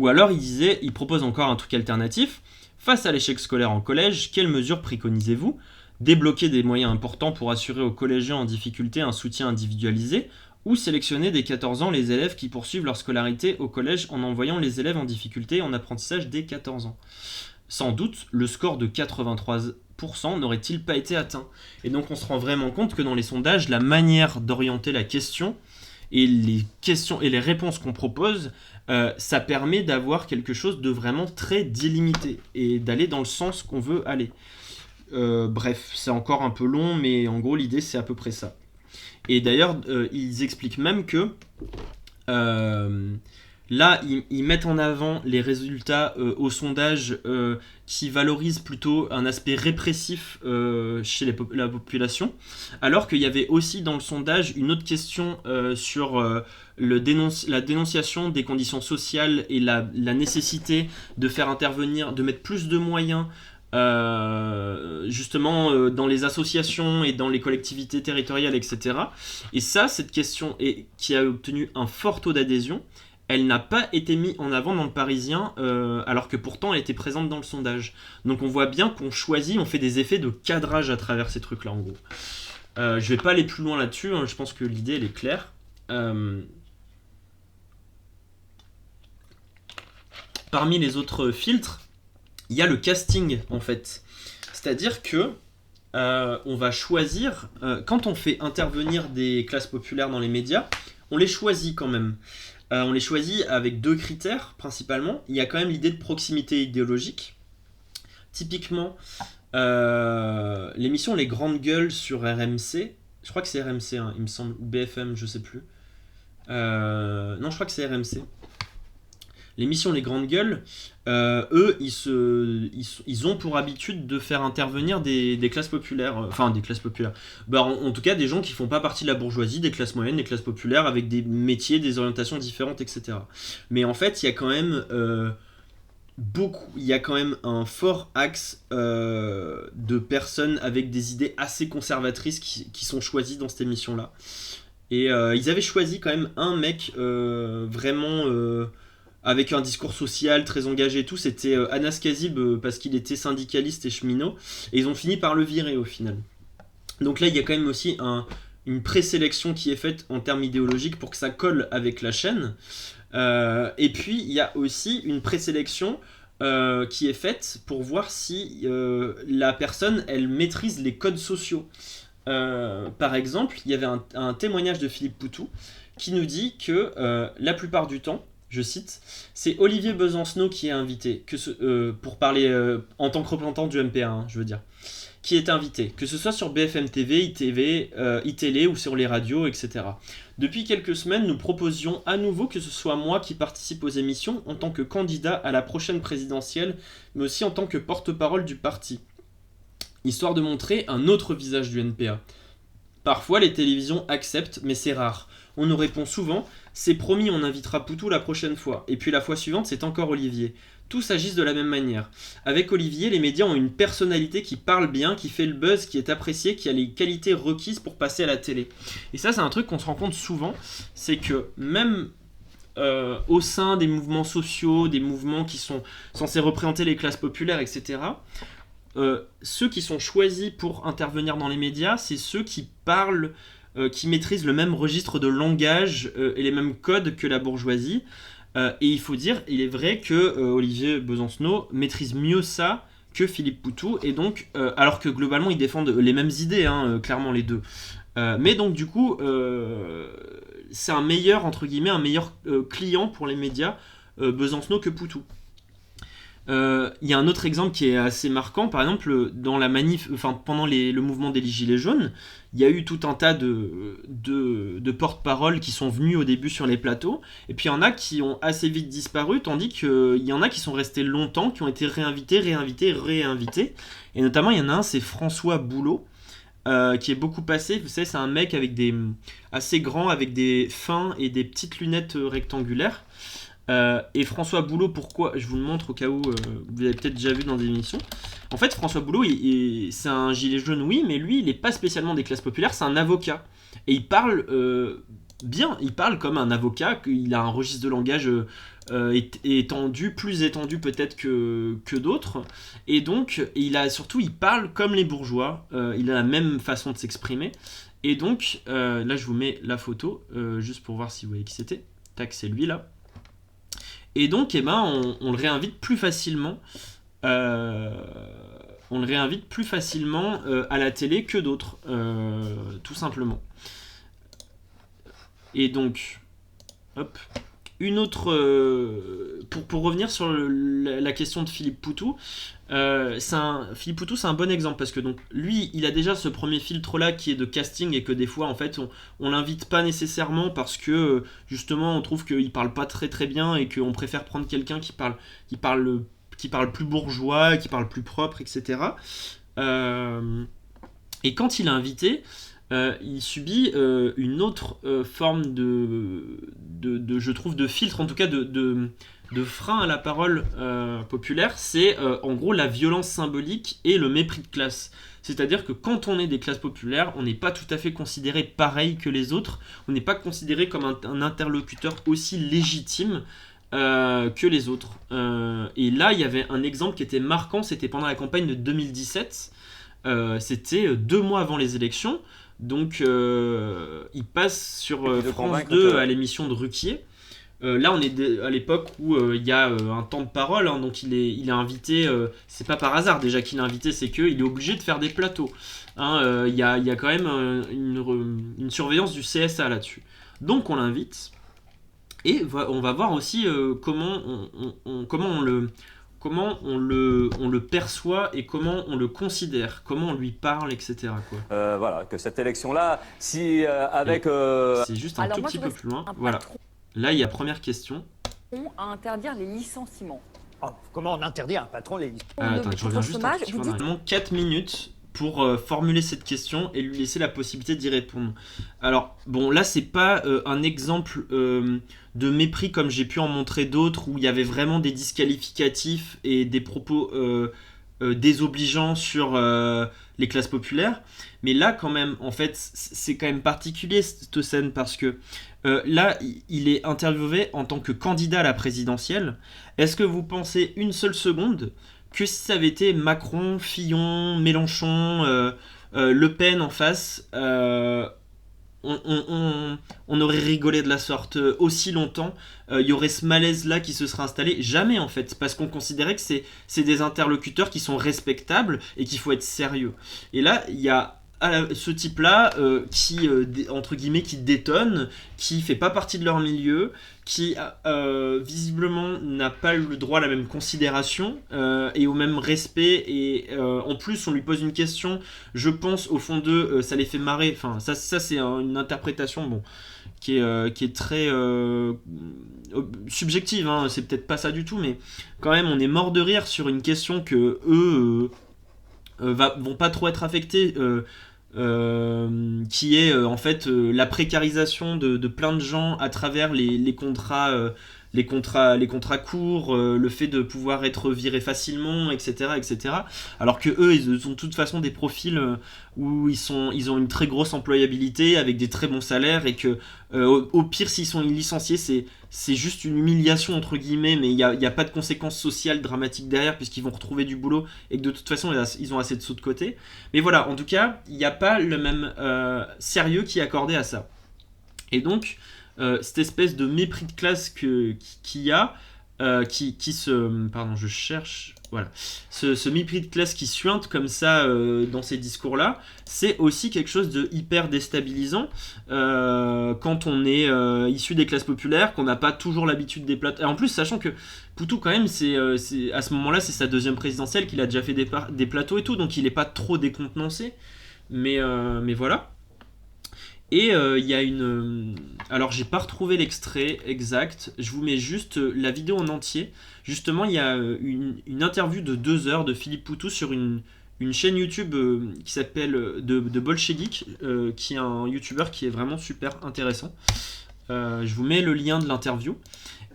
alors, il propose encore un truc alternatif. Face à l'échec scolaire en collège, quelles mesures préconisez-vous? Débloquer des moyens importants pour assurer aux collégiens en difficulté un soutien individualisé, ou sélectionner dès 14 ans les élèves qui poursuivent leur scolarité au collège en envoyant les élèves en difficulté en apprentissage dès 14 ans. Sans doute, le score de 83% n'aurait-il pas été atteint. Et donc on se rend vraiment compte que dans les sondages, la manière d'orienter la question et les questions et les réponses qu'on propose, ça permet d'avoir quelque chose de vraiment très délimité et d'aller dans le sens qu'on veut aller. Bref, c'est encore un peu long, mais en gros l'idée c'est à peu près ça. Et d'ailleurs, ils expliquent même que là, ils mettent en avant les résultats au sondage qui valorisent plutôt un aspect répressif chez la population, alors qu'il y avait aussi dans le sondage une autre question sur la dénonciation des conditions sociales et la nécessité de faire intervenir, de mettre plus de moyens justement dans les associations et dans les collectivités territoriales, etc. Et ça, cette question qui a obtenu un fort taux d'adhésion, elle n'a pas été mise en avant dans le Parisien, alors que pourtant elle était présente dans le sondage. Donc on voit bien qu'on choisit, on fait des effets de cadrage à travers ces trucs-là, en gros. Je vais pas aller plus loin là-dessus, hein, je pense que l'idée, elle est claire. Parmi les autres filtres, il y a le casting, en fait. C'est-à-dire que on va choisir, quand on fait intervenir des classes populaires dans les médias, on les choisit quand même. On les choisit avec deux critères, principalement. Il y a quand même l'idée de proximité idéologique. Typiquement, l'émission Les Grandes Gueules sur RMC, je crois que c'est RMC, hein, il me semble, ou BFM, je sais plus. Non, je crois que c'est RMC. l'émission Les Grandes Gueules, eux, ils ont pour habitude de faire intervenir des classes populaires, enfin des classes populaires, bah, en tout cas des gens qui font pas partie de la bourgeoisie, des classes moyennes, des classes populaires, avec des métiers, des orientations différentes, etc. Mais en fait, il y a quand même il y a quand même un fort axe de personnes avec des idées assez conservatrices qui sont choisies dans cette émission-là. Et ils avaient choisi quand même un mec vraiment avec un discours social très engagé et tout, c'était Anas Kazib parce qu'il était syndicaliste et cheminot, et ils ont fini par le virer au final. Donc là, il y a quand même aussi une présélection qui est faite en termes idéologiques pour que ça colle avec la chaîne. Et puis, il y a aussi une présélection qui est faite pour voir si la personne, elle maîtrise les codes sociaux. Par exemple, il y avait un témoignage de Philippe Poutou qui nous dit que la plupart du temps, je cite, c'est Olivier Besancenot qui est invité, pour parler en tant que représentant du MPA, hein, je veux dire, qui est invité, que ce soit sur BFM TV, ITV, iTélé ou sur les radios, etc. Depuis quelques semaines, nous proposions à nouveau que ce soit moi qui participe aux émissions en tant que candidat à la prochaine présidentielle, mais aussi en tant que porte-parole du parti, histoire de montrer un autre visage du NPA. Parfois, les télévisions acceptent, mais c'est rare. On nous répond souvent « C'est promis, on invitera Poutou la prochaine fois. » Et puis la fois suivante, c'est encore Olivier. Tous agissent de la même manière. Avec Olivier, les médias ont une personnalité qui parle bien, qui fait le buzz, qui est appréciée, qui a les qualités requises pour passer à la télé. Et ça, c'est un truc qu'on se rend compte souvent, c'est que même au sein des mouvements sociaux, des mouvements qui sont censés représenter les classes populaires, etc., ceux qui sont choisis pour intervenir dans les médias, c'est ceux qui parlent, qui maîtrisent le même registre de langage et les mêmes codes que la bourgeoisie. Et il faut dire, il est vrai que Olivier Besancenot maîtrise mieux ça que Philippe Poutou, et donc, alors que globalement ils défendent les mêmes idées, hein, clairement les deux. Mais donc du coup, c'est un meilleur, entre guillemets, un meilleur client pour les médias, Besancenot, que Poutou. Il y a un autre exemple qui est assez marquant, par exemple dans la pendant le mouvement des Gilets jaunes, il y a eu tout un tas de porte-parole qui sont venus au début sur les plateaux, et puis il y en a qui ont assez vite disparu, tandis qu'il y en a qui sont restés longtemps, qui ont été réinvités, et notamment il y en a un, c'est François Boulot, qui est beaucoup passé. Vous savez, c'est un mec assez grand, avec des fins et des petites lunettes rectangulaires. Et François Boulot, pourquoi? Je vous le montre au cas où vous avez peut-être déjà vu dans des émissions. En fait, François Boulot, c'est un gilet jaune, oui, mais lui, il n'est pas spécialement des classes populaires, c'est un avocat. Et il parle bien, il parle comme un avocat, il a un registre de langage étendu, plus étendu peut-être que d'autres. Et donc, il parle comme les bourgeois, il a la même façon de s'exprimer. Et donc, là, je vous mets la photo, juste pour voir si vous voyez qui c'était. Tac, c'est lui là. Et donc, on le réinvite plus facilement. À la télé que d'autres, tout simplement. Et donc, hop, une autre. Pour revenir sur la question de Philippe Poutou, Philippe Poutou, c'est un bon exemple parce que donc lui, il a déjà ce premier filtre là qui est de casting, et que des fois en fait on l'invite pas nécessairement parce que justement on trouve qu'il parle pas très très bien et qu'on préfère prendre quelqu'un qui parle plus bourgeois, qui parle plus propre, etc. Et quand il est invité, il subit une autre forme je trouve, de filtre, en tout cas de frein à la parole populaire. C'est en gros la violence symbolique et le mépris de classe. C'est-à-dire que quand on est des classes populaires, on n'est pas tout à fait considéré pareil que les autres, on n'est pas considéré comme un interlocuteur aussi légitime que les autres. Et là, il y avait un exemple qui était marquant, c'était pendant la campagne de 2017, c'était 2 mois avant les élections. Donc il passe sur France 2 à l'émission de Ruquier. Là on est à l'époque où il y a un temps de parole, hein, donc il est invité, c'est pas par hasard déjà qu'il est invité, c'est qu'il est obligé de faire des plateaux. Il y a quand même une surveillance du CSA là-dessus. Donc on l'invite, et on va voir aussi comment on le perçoit et comment on le considère, comment on lui parle, etc. Voilà, que cette élection-là, si avec... C'est juste un tout petit peu plus loin. Voilà. Là, il y a première question. à interdire les licenciements. Comment on interdit à un patron les licenciements Attends, je reviens juste chômage, un petit peu vous en arrière. 4 minutes pour formuler cette question et lui laisser la possibilité d'y répondre. Alors, bon, là, c'est pas un exemple de mépris comme j'ai pu en montrer d'autres où il y avait vraiment des disqualificatifs et des propos désobligeants sur les classes populaires. Mais là, quand même, en fait, c'est quand même particulier cette scène parce que là, il est interviewé en tant que candidat à la présidentielle. Est-ce que vous pensez une seule seconde que si ça avait été Macron, Fillon, Mélenchon, Le Pen en face, on aurait rigolé de la sorte aussi longtemps, il y aurait ce malaise là qui se serait installé? Jamais en fait, parce qu'on considérait que c'est des interlocuteurs qui sont respectables et qu'il faut être sérieux. Et là il y a ce type là qui entre guillemets qui détonne, qui fait pas partie de leur milieu, qui visiblement n'a pas le droit à la même considération et au même respect, et en plus on lui pose une question, je pense au fond d'eux ça les fait marrer, enfin ça c'est une interprétation bon qui est très subjective, hein. C'est peut-être pas ça du tout, mais quand même on est mort de rire sur une question que eux vont pas trop être affectés, qui est en fait la précarisation de plein de gens à travers les contrats courts, le fait de pouvoir être viré facilement, etc., etc. Alors que eux, ils ont de toute façon des profils où ils ont une très grosse employabilité avec des très bons salaires, et que au pire s'ils sont licenciés, c'est juste une humiliation entre guillemets, mais il y a pas de conséquences sociales dramatiques derrière puisqu'ils vont retrouver du boulot et que de toute façon ils ont assez de sous de côté. Mais voilà, en tout cas, il n'y a pas le même sérieux qui est accordé à ça. Et donc cette espèce de mépris de classe qu'il y a, qui se... Pardon, je cherche... Voilà. Ce mépris de classe qui suinte comme ça dans ces discours-là, c'est aussi quelque chose de hyper déstabilisant quand on est issu des classes populaires, qu'on n'a pas toujours l'habitude des plateaux. Et en plus, sachant que Poutou, quand même, c'est à ce moment-là, c'est sa deuxième présidentielle, qu'il a déjà fait des plateaux et tout, donc il n'est pas trop décontenancé. Mais voilà. Et il y a une... Alors, j'ai pas retrouvé l'extrait exact. Je vous mets juste la vidéo en entier. Justement, il y a une interview de 2 heures de Philippe Poutou sur une chaîne YouTube qui s'appelle de Bolchegeek, qui est un YouTuber qui est vraiment super intéressant. Je vous mets le lien de l'interview.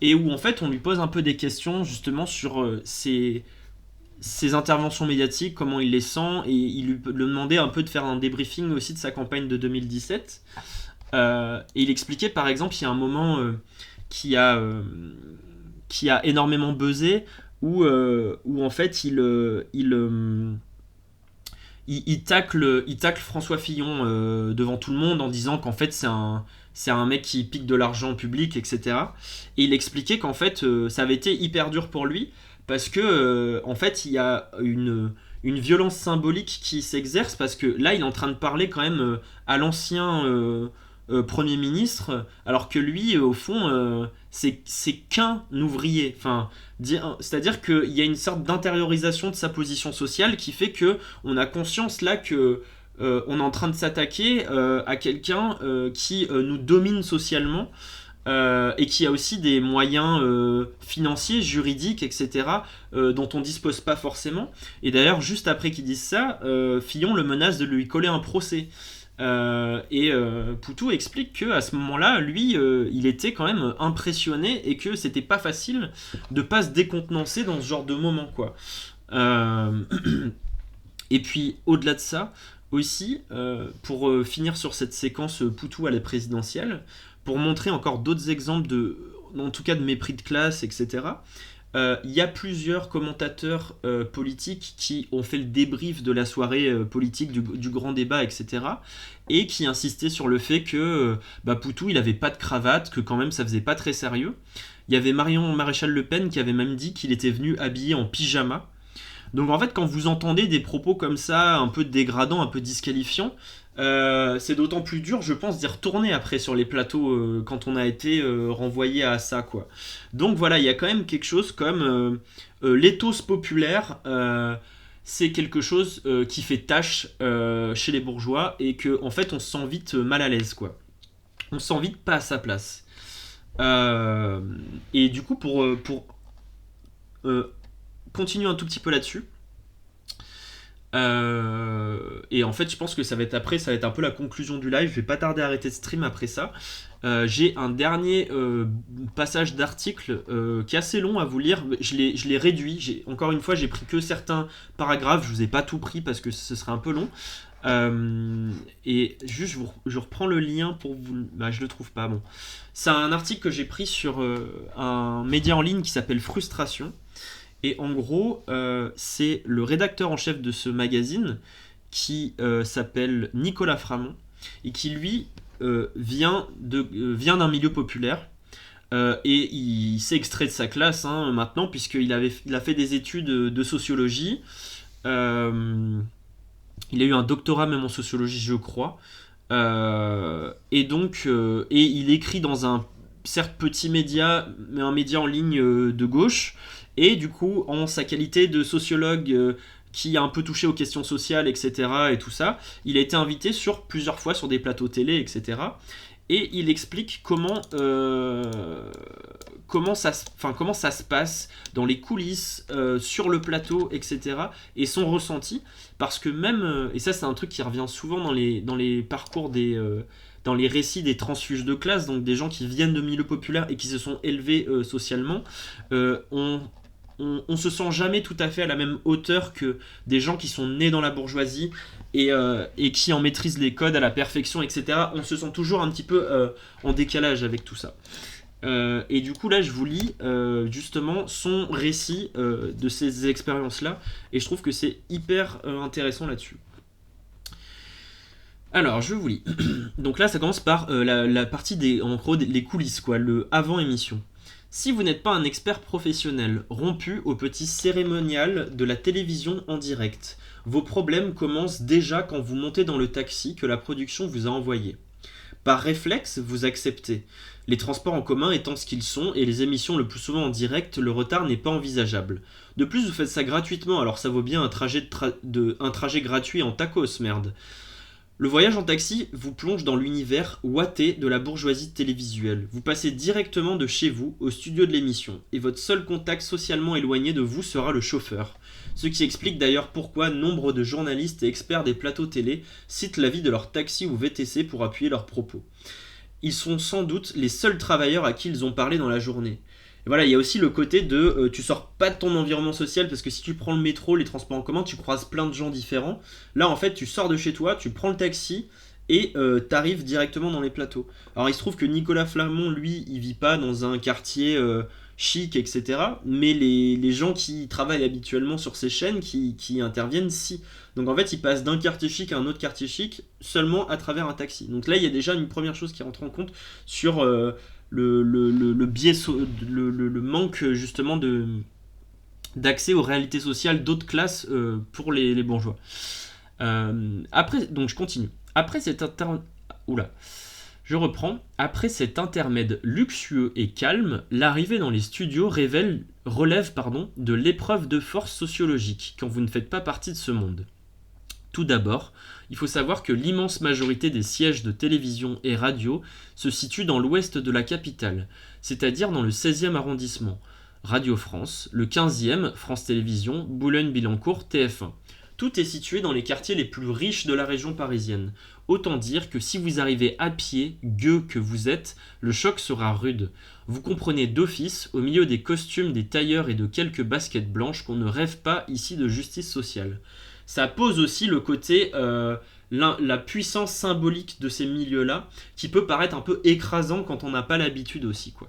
Et où, en fait, on lui pose un peu des questions, justement, sur ses interventions médiatiques, comment il les sent, et il lui demandait un peu de faire un débriefing aussi de sa campagne de 2017. Et il expliquait par exemple, il y a un moment qui a énormément buzzé, où en fait il tacle François Fillon devant tout le monde en disant qu'en fait c'est un mec qui pique de l'argent public, etc. Et il expliquait qu'en fait ça avait été hyper dur pour lui, parce que en fait il y a une violence symbolique qui s'exerce, parce que là il est en train de parler quand même à l'ancien Premier ministre, alors que lui au fond c'est qu'un ouvrier, enfin, c'est-à-dire qu'il y a une sorte d'intériorisation de sa position sociale qui fait que on a conscience là que on est en train de s'attaquer à quelqu'un qui nous domine socialement, et qui a aussi des moyens financiers, juridiques, etc., dont on dispose pas forcément. Et d'ailleurs, juste après qu'il dise ça, Fillon le menace de lui coller un procès. Et Poutou explique que à ce moment-là, lui, il était quand même impressionné, et que c'était pas facile de pas se décontenancer dans ce genre de moment, quoi. Et puis, au-delà de ça, aussi, pour finir sur cette séquence Poutou à la présidentielle, pour montrer encore d'autres exemples en tout cas de mépris de classe, etc. Il y a plusieurs commentateurs politiques qui ont fait le débrief de la soirée politique, du grand débat, etc. Et qui insistaient sur le fait que Poutou, il avait pas de cravate, que quand même ça faisait pas très sérieux. Il y avait Marion Maréchal Le Pen qui avait même dit qu'il était venu habillé en pyjama. Donc en fait, quand vous entendez des propos comme ça, un peu dégradants, un peu disqualifiants, c'est d'autant plus dur, je pense, d'y retourner après sur les plateaux quand on a été renvoyé à ça, quoi. Donc voilà, il y a quand même quelque chose comme l'éthos populaire, c'est quelque chose qui fait tâche chez les bourgeois, et que en fait on se sent vite mal à l'aise, quoi. On se sent vite pas à sa place. Et du coup, pour continuer un tout petit peu là-dessus, et en fait je pense que ça va être un peu la conclusion du live. Je vais pas tarder à arrêter de stream après ça. J'ai un dernier passage d'article qui est assez long à vous lire. Je l'ai réduit. Encore une fois, j'ai pris que certains paragraphes. Je vous ai pas tout pris parce que ce serait un peu long. Et juste je reprends le lien pour vous. Je le trouve pas. Bon, c'est un article que j'ai pris sur un média en ligne qui s'appelle Frustration. Et en gros, c'est le rédacteur en chef de ce magazine qui s'appelle Nicolas Framont et qui lui vient d'un milieu populaire et il s'est extrait de sa classe maintenant, puisqu'il a fait des études de sociologie. Il a eu un doctorat même en sociologie, je crois. Et donc et il écrit dans un certes petit média, mais un média en ligne de gauche. Et du coup, en sa qualité de sociologue qui a un peu touché aux questions sociales, etc. et tout ça, il a été invité plusieurs fois sur des plateaux télé, etc. Et il explique comment ça se passe dans les coulisses, sur le plateau, etc. et son ressenti. Parce que même, et ça c'est un truc qui revient souvent dans les parcours dans les récits des transfuges de classe, donc des gens qui viennent de milieux populaires et qui se sont élevés socialement, on se sent jamais tout à fait à la même hauteur que des gens qui sont nés dans la bourgeoisie et qui en maîtrisent les codes à la perfection, etc. On se sent toujours un petit peu en décalage avec tout ça. Et du coup là je vous lis justement son récit de ces expériences-là, et je trouve que c'est hyper intéressant là-dessus. Alors je vous lis. Donc là ça commence par la partie les coulisses, quoi, le avant émission. Si vous n'êtes pas un expert professionnel rompu au petit cérémonial de la télévision en direct, vos problèmes commencent déjà quand vous montez dans le taxi que la production vous a envoyé. Par réflexe, vous acceptez. Les transports en commun étant ce qu'ils sont et les émissions le plus souvent en direct, le retard n'est pas envisageable. De plus, vous faites ça gratuitement, alors ça vaut bien un trajet gratuit en tacos, merde. Le voyage en taxi vous plonge dans l'univers ouaté de la bourgeoisie télévisuelle. Vous passez directement de chez vous au studio de l'émission, et votre seul contact socialement éloigné de vous sera le chauffeur. Ce qui explique d'ailleurs pourquoi nombre de journalistes et experts des plateaux télé citent la vie de leur taxi ou VTC pour appuyer leurs propos. Ils sont sans doute les seuls travailleurs à qui ils ont parlé dans la journée. Et voilà, il y a aussi le côté de tu sors pas de ton environnement social, parce que si tu prends le métro, les transports en commun, tu croises plein de gens différents. Là en fait tu sors de chez toi, tu prends le taxi et t'arrives directement dans les plateaux. Alors il se trouve que Nicolas Flamont, lui, il vit pas dans un quartier chic, etc. Mais les gens qui travaillent habituellement sur ces chaînes, qui interviennent, si. Donc en fait il passe d'un quartier chic à un autre quartier chic seulement à travers un taxi. Donc là il y a déjà une première chose qui rentre en compte sur le biais, le manque justement d'accès aux réalités sociales d'autres classes pour les bourgeois. Après, donc je continue. Après cet intermède luxueux et calme, l'arrivée dans les studios relève de l'épreuve de force sociologique quand vous ne faites pas partie de ce monde. Tout d'abord, il faut savoir que l'immense majorité des sièges de télévision et radio se situent dans l'ouest de la capitale, c'est-à-dire dans le 16e arrondissement. Radio France, le 15e, France Télévisions, Boulogne-Billancourt, TF1. Tout est situé dans les quartiers les plus riches de la région parisienne. Autant dire que si vous arrivez à pied, gueux que vous êtes, le choc sera rude. Vous comprenez d'office, au milieu des costumes, des tailleurs et de quelques baskets blanches, qu'on ne rêve pas ici de justice sociale. Ça pose aussi le côté, la puissance symbolique de ces milieux-là, qui peut paraître un peu écrasant quand on n'a pas l'habitude aussi, quoi.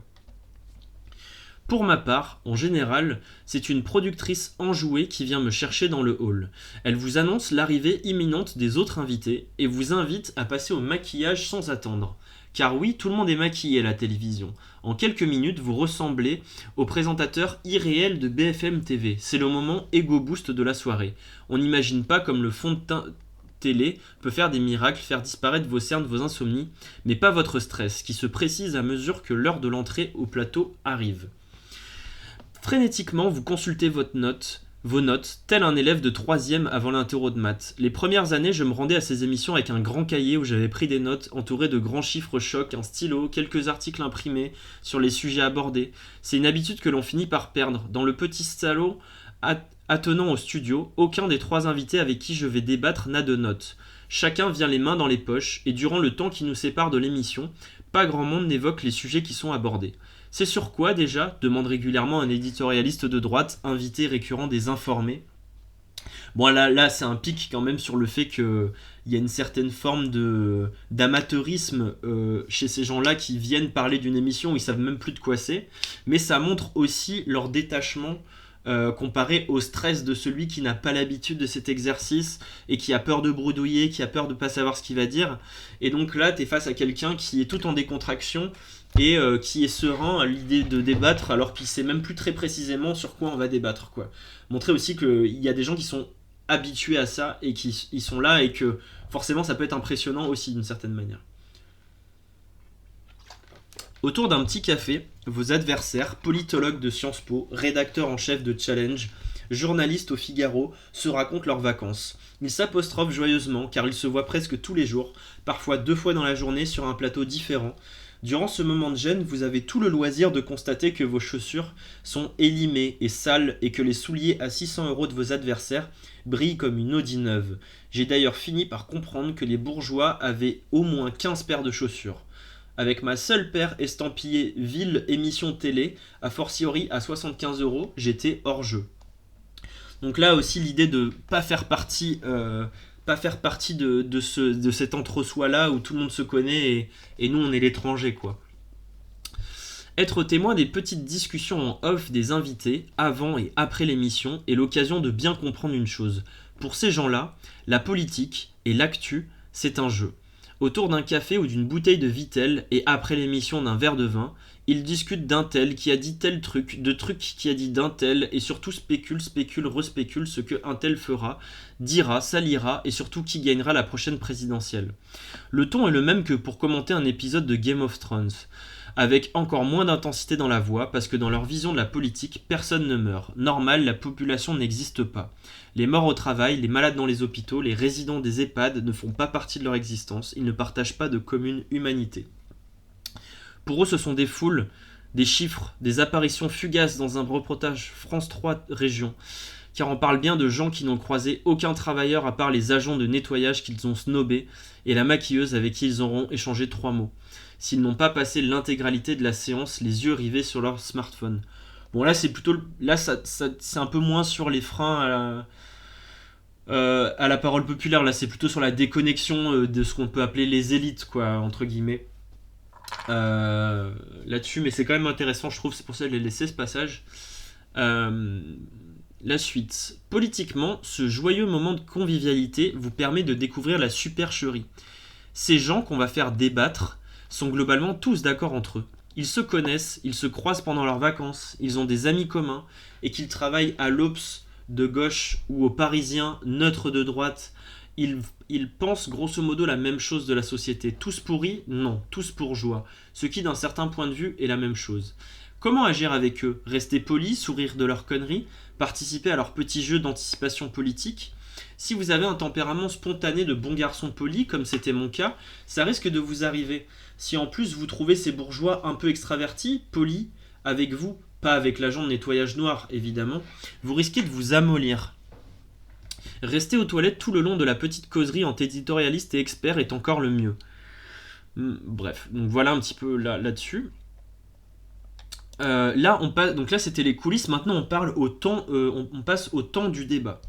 Pour ma part, en général, c'est une productrice enjouée qui vient me chercher dans le hall. Elle vous annonce l'arrivée imminente des autres invités et vous invite à passer au maquillage sans attendre. Car oui, tout le monde est maquillé à la télévision. En quelques minutes, vous ressemblez au présentateur irréel de BFM TV. C'est le moment ego boost de la soirée. On n'imagine pas comme le fond de teint télé peut faire des miracles, faire disparaître vos cernes, vos insomnies, mais pas votre stress, qui se précise à mesure que l'heure de l'entrée au plateau arrive. Frénétiquement, vous consultez votre note, vos notes, tel un élève de 3e avant l'interro de maths. Les premières années, je me rendais à ces émissions avec un grand cahier où j'avais pris des notes, entouré de grands chiffres chocs, un stylo, quelques articles imprimés sur les sujets abordés. C'est une habitude que l'on finit par perdre. Dans le petit salon attenant au studio, aucun des 3 invités avec qui je vais débattre n'a de notes. Chacun vient les mains dans les poches, et durant le temps qui nous sépare de l'émission, pas grand monde n'évoque les sujets qui sont abordés. C'est sur quoi déjà ? Demande régulièrement un éditorialiste de droite, invité récurrent des Informés. Bon là c'est un pic quand même sur le fait qu'il y a une certaine forme d'amateurisme chez ces gens-là qui viennent parler d'une émission où ils savent même plus de quoi c'est, mais ça montre aussi leur détachement comparé au stress de celui qui n'a pas l'habitude de cet exercice et qui a peur de bredouiller, qui a peur de pas savoir ce qu'il va dire. Et donc là, tu es face à quelqu'un qui est tout en décontraction et qui est serein à l'idée de débattre alors qu'il sait même plus très précisément sur quoi on va débattre, quoi. Montrer aussi qu'il y a des gens qui sont habitués à ça et qui ils sont là et que forcément ça peut être impressionnant aussi d'une certaine manière. Autour d'un petit café, vos adversaires, politologues de Sciences Po, rédacteurs en chef de Challenge, journalistes au Figaro, se racontent leurs vacances. Ils s'apostrophent joyeusement car ils se voient presque tous les jours, parfois 2 fois dans la journée sur un plateau différent. Durant ce moment de gêne, vous avez tout le loisir de constater que vos chaussures sont élimées et sales et que les souliers à 600 € de vos adversaires brillent comme une Audi neuve. J'ai d'ailleurs fini par comprendre que les bourgeois avaient au moins 15 paires de chaussures. Avec ma seule paire estampillée Ville émission télé, a fortiori à 75 €, j'étais hors jeu. Donc là aussi l'idée de pas faire partie de cet entre-soi-là où tout le monde se connaît et nous on est l'étranger, quoi. Être témoin des petites discussions en off des invités, avant et après l'émission, est l'occasion de bien comprendre une chose. Pour ces gens-là, la politique et l'actu, c'est un jeu. Autour d'un café ou d'une bouteille de Vittel et après l'émission d'un verre de vin, ils discutent d'un tel qui a dit tel truc, de truc qui a dit d'un tel et surtout spéculent, respéculent ce que un tel fera, dira, salira et surtout qui gagnera la prochaine présidentielle. Le ton est le même que pour commenter un épisode de Game of Thrones, avec encore moins d'intensité dans la voix parce que dans leur vision de la politique, personne ne meurt. Normal, la population n'existe pas. Les morts au travail, les malades dans les hôpitaux, les résidents des EHPAD ne font pas partie de leur existence, ils ne partagent pas de commune humanité. Pour eux, ce sont des foules, des chiffres, des apparitions fugaces dans un reportage France 3 Région, car on parle bien de gens qui n'ont croisé aucun travailleur à part les agents de nettoyage qu'ils ont snobés et la maquilleuse avec qui ils auront échangé 3 mots. S'ils n'ont pas passé l'intégralité de la séance les yeux rivés sur leur smartphone. Bon là c'est plutôt c'est un peu moins sur les freins à la parole populaire, là c'est plutôt sur la déconnexion de ce qu'on peut appeler les élites, quoi, entre guillemets. Là-dessus, mais c'est quand même intéressant, je trouve, c'est pour ça que je l'ai laissé ce passage. La suite. Politiquement, ce joyeux moment de convivialité vous permet de découvrir la supercherie. Ces gens qu'on va faire débattre sont globalement tous d'accord entre eux. Ils se connaissent, ils se croisent pendant leurs vacances, ils ont des amis communs, et qu'ils travaillent à l'Obs de gauche ou aux Parisiens neutres de droite, ils pensent grosso modo la même chose de la société. Tous pourris ? Non, tous bourgeois. Ce qui, d'un certain point de vue, est la même chose. Comment agir avec eux ? Rester poli, sourire de leurs conneries, participer à leur petit jeu d'anticipation politique ? Si vous avez un tempérament spontané de bon garçon poli, comme c'était mon cas, ça risque de vous arriver. Si en plus vous trouvez ces bourgeois un peu extravertis, polis, avec vous, pas avec l'agent de nettoyage noir évidemment, vous risquez de vous amollir. Rester aux toilettes tout le long de la petite causerie entre éditorialiste et expert est encore le mieux. Bref, donc voilà un petit peu là-dessus. Donc là c'était les coulisses, maintenant on passe au temps du débat.